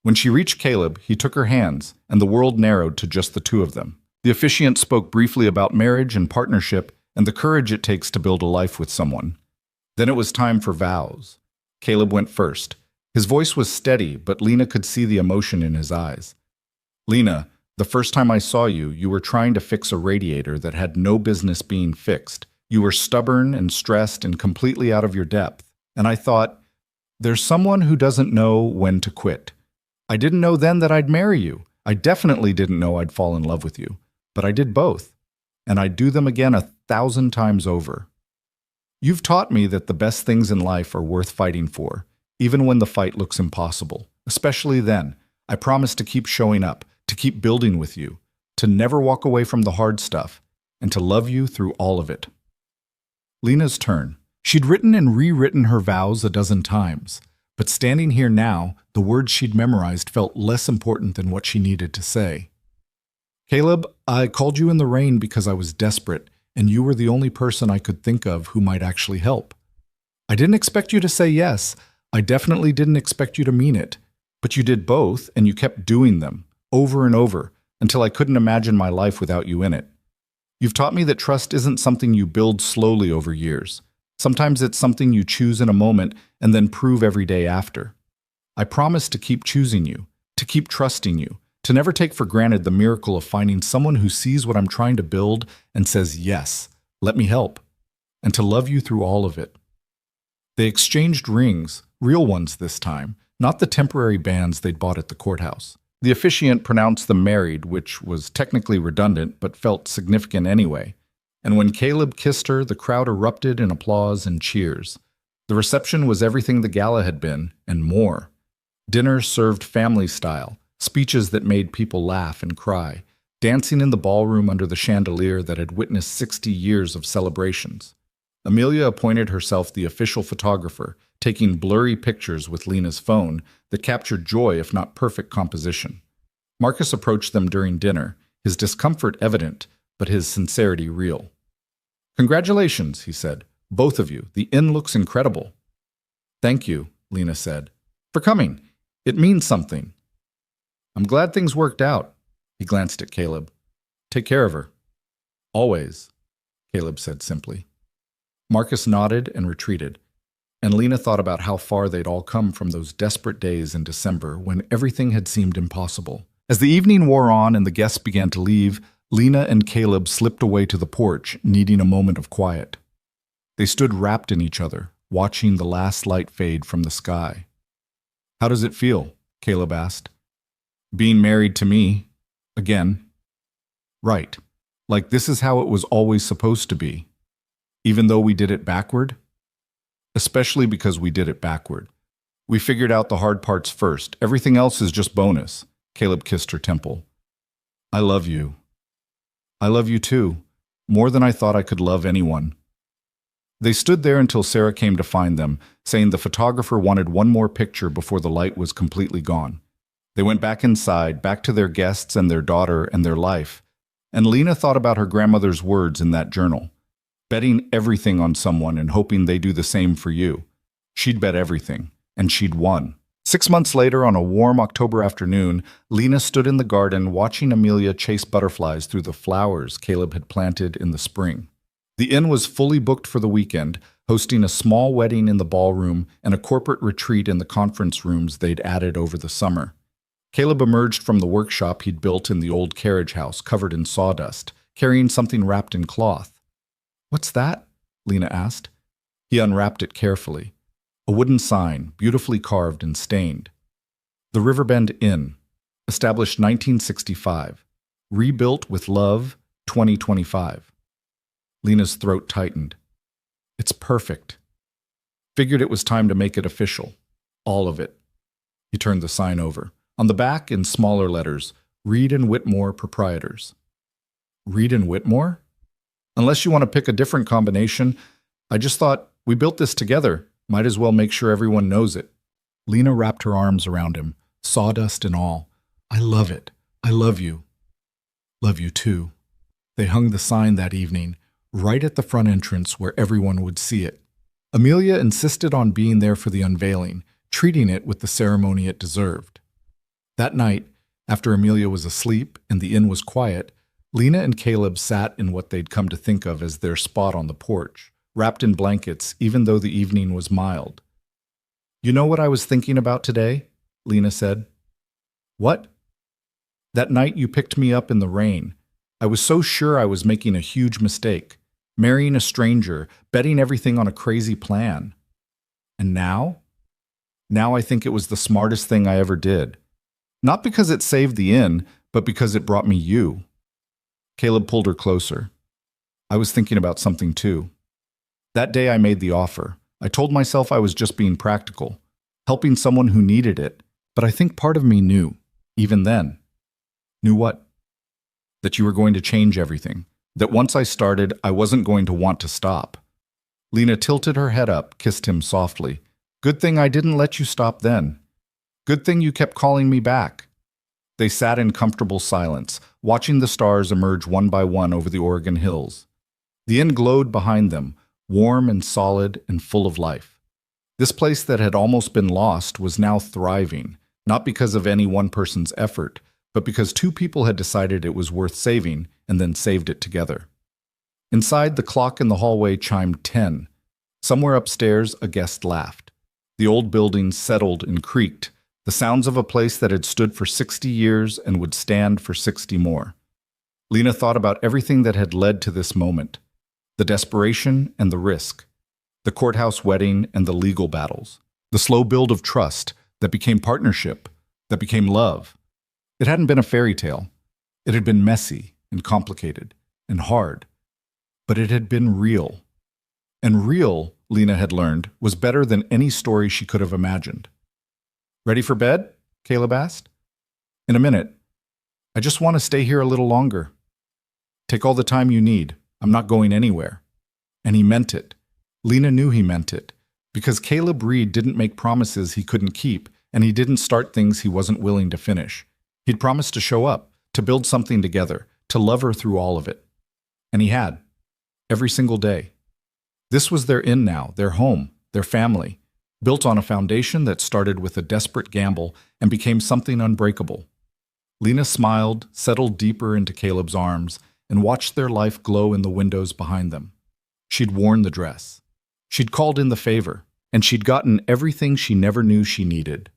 Speaker 1: When she reached Caleb, he took her hands, and the world narrowed to just the 2 of them. The officiant spoke briefly about marriage and partnership and the courage it takes to build a life with someone. Then it was time for vows. Caleb went first. His voice was steady, but Lena could see the emotion in his eyes. Lena, the first time I saw you, you were trying to fix a radiator that had no business being fixed. You were stubborn and stressed and completely out of your depth. And I thought, there's someone who doesn't know when to quit. I didn't know then that I'd marry you. I definitely didn't know I'd fall in love with you. But I did both. And I'd do them again 1,000 times over. You've taught me that the best things in life are worth fighting for, even when the fight looks impossible. Especially then, I promise to keep showing up, to keep building with you, to never walk away from the hard stuff, and to love you through all of it. Lena's turn. She'd written and rewritten her vows 12 times, but standing here now, the words she'd memorized felt less important than what she needed to say. Caleb, I called you in the rain because I was desperate, and you were the only person I could think of who might actually help. I didn't expect you to say yes. I definitely didn't expect you to mean it. But you did both, and you kept doing them, over and over, until I couldn't imagine my life without you in it. You've taught me that trust isn't something you build slowly over years. Sometimes it's something you choose in a moment and then prove every day after. I promise to keep choosing you, to keep trusting you, to never take for granted the miracle of finding someone who sees what I'm trying to build and says, yes, let me help, and to love you through all of it. They exchanged rings, real ones this time, not the temporary bands they'd bought at the courthouse. The officiant pronounced them married, which was technically redundant but felt significant anyway. And when Caleb kissed her, the crowd erupted in applause and cheers. The reception was everything the gala had been, and more. Dinner served family style, speeches that made people laugh and cry, dancing in the ballroom under the chandelier that had witnessed 60 years of celebrations. Amelia appointed herself the official photographer, taking blurry pictures with Lena's phone that captured joy if not perfect composition. Marcus approached them during dinner, his discomfort evident, but his sincerity real. "Congratulations," he said. "Both of you. The inn looks incredible." "Thank you," Lena said, "for coming. It means something." "I'm glad things worked out." He glanced at Caleb. "Take care of her." "Always," Caleb said simply. Marcus nodded and retreated, and Lena thought about how far they'd all come from those desperate days in December when everything had seemed impossible. As the evening wore on and the guests began to leave, Lena and Caleb slipped away to the porch, needing a moment of quiet. They stood wrapped in each other, watching the last light fade from the sky. "How does it feel?" Caleb asked. "Being married to me. Again." "Right. Like this is how it was always supposed to be. Even though we did it backward?" "Especially because we did it backward. We figured out the hard parts first. Everything else is just bonus." Caleb kissed her temple. "I love you." "I love you too. More than I thought I could love anyone." They stood there until Sarah came to find them, saying the photographer wanted one more picture before the light was completely gone. They went back inside, back to their guests and their daughter and their life, and Lena thought about her grandmother's words in that journal. Betting everything on someone and hoping they do the same for you. She'd bet everything, and she'd won. 6 months later, on a warm October afternoon, Lena stood in the garden watching Amelia chase butterflies through the flowers Caleb had planted in the spring. The inn was fully booked for the weekend, hosting a small wedding in the ballroom and a corporate retreat in the conference rooms they'd added over the summer. Caleb emerged from the workshop he'd built in the old carriage house covered in sawdust, carrying something wrapped in cloth. "What's that?" Lena asked. He unwrapped it carefully. A wooden sign, beautifully carved and stained. The Riverbend Inn, established 1965. Rebuilt with love, 2025. Lena's throat tightened. "It's perfect." Figured it was time to make it official. All of it. He turned the sign over. On the back, in smaller letters, Reed and Whitmore Proprietors. Reed and Whitmore? Unless you want to pick a different combination, I just thought, we built this together. Might as well make sure everyone knows it. Lena wrapped her arms around him, sawdust and all. "I love it. I love you." "Love you too." They hung the sign that evening, right at the front entrance where everyone would see it. Amelia insisted on being there for the unveiling, treating it with the ceremony it deserved. That night, after Amelia was asleep and the inn was quiet, Lena and Caleb sat in what they'd come to think of as their spot on the porch, wrapped in blankets even though the evening was mild. "You know what I was thinking about today?" Lena said. "What?" "That night you picked me up in the rain. I was so sure I was making a huge mistake, marrying a stranger, betting everything on a crazy plan. And now? Now I think it was the smartest thing I ever did. Not because it saved the inn, but because it brought me you." Caleb pulled her closer. "I was thinking about something too. That day I made the offer. I told myself I was just being practical, helping someone who needed it, but I think part of me knew, even then." "Knew what?" "That you were going to change everything. That once I started, I wasn't going to want to stop." Lena tilted her head up, kissed him softly. "Good thing I didn't let you stop then. Good thing you kept calling me back." They sat in comfortable silence, watching the stars emerge one by one over the Oregon hills. The inn glowed behind them, warm and solid and full of life. This place that had almost been lost was now thriving, not because of any one person's effort, but because two people had decided it was worth saving and then saved it together. Inside, the clock in the hallway chimed 10. Somewhere upstairs, a guest laughed. The old building settled and creaked, the sounds of a place that had stood for 60 years and would stand for 60 more. Lena thought about everything that had led to this moment. The desperation and the risk. The courthouse wedding and the legal battles. The slow build of trust that became partnership, that became love. It hadn't been a fairy tale. It had been messy and complicated and hard. But it had been real. And real, Lena had learned, was better than any story she could have imagined. "Ready for bed?" Caleb asked. In a minute. I just want to stay here a little longer. Take all the time you need. I'm not going anywhere. And he meant it. Lena knew he meant it, because Caleb Reed didn't make promises he couldn't keep, and he didn't start things he wasn't willing to finish. He'd promised to show up, to build something together, to love her through all of it. And he had. Every single day. This was their inn now, their home, their family, built on a foundation that started with a desperate gamble and became something unbreakable. Lena smiled, settled deeper into Caleb's arms, and watched their life glow in the windows behind them. She'd worn the dress. She'd called in the favor, and she'd gotten everything she never knew she needed.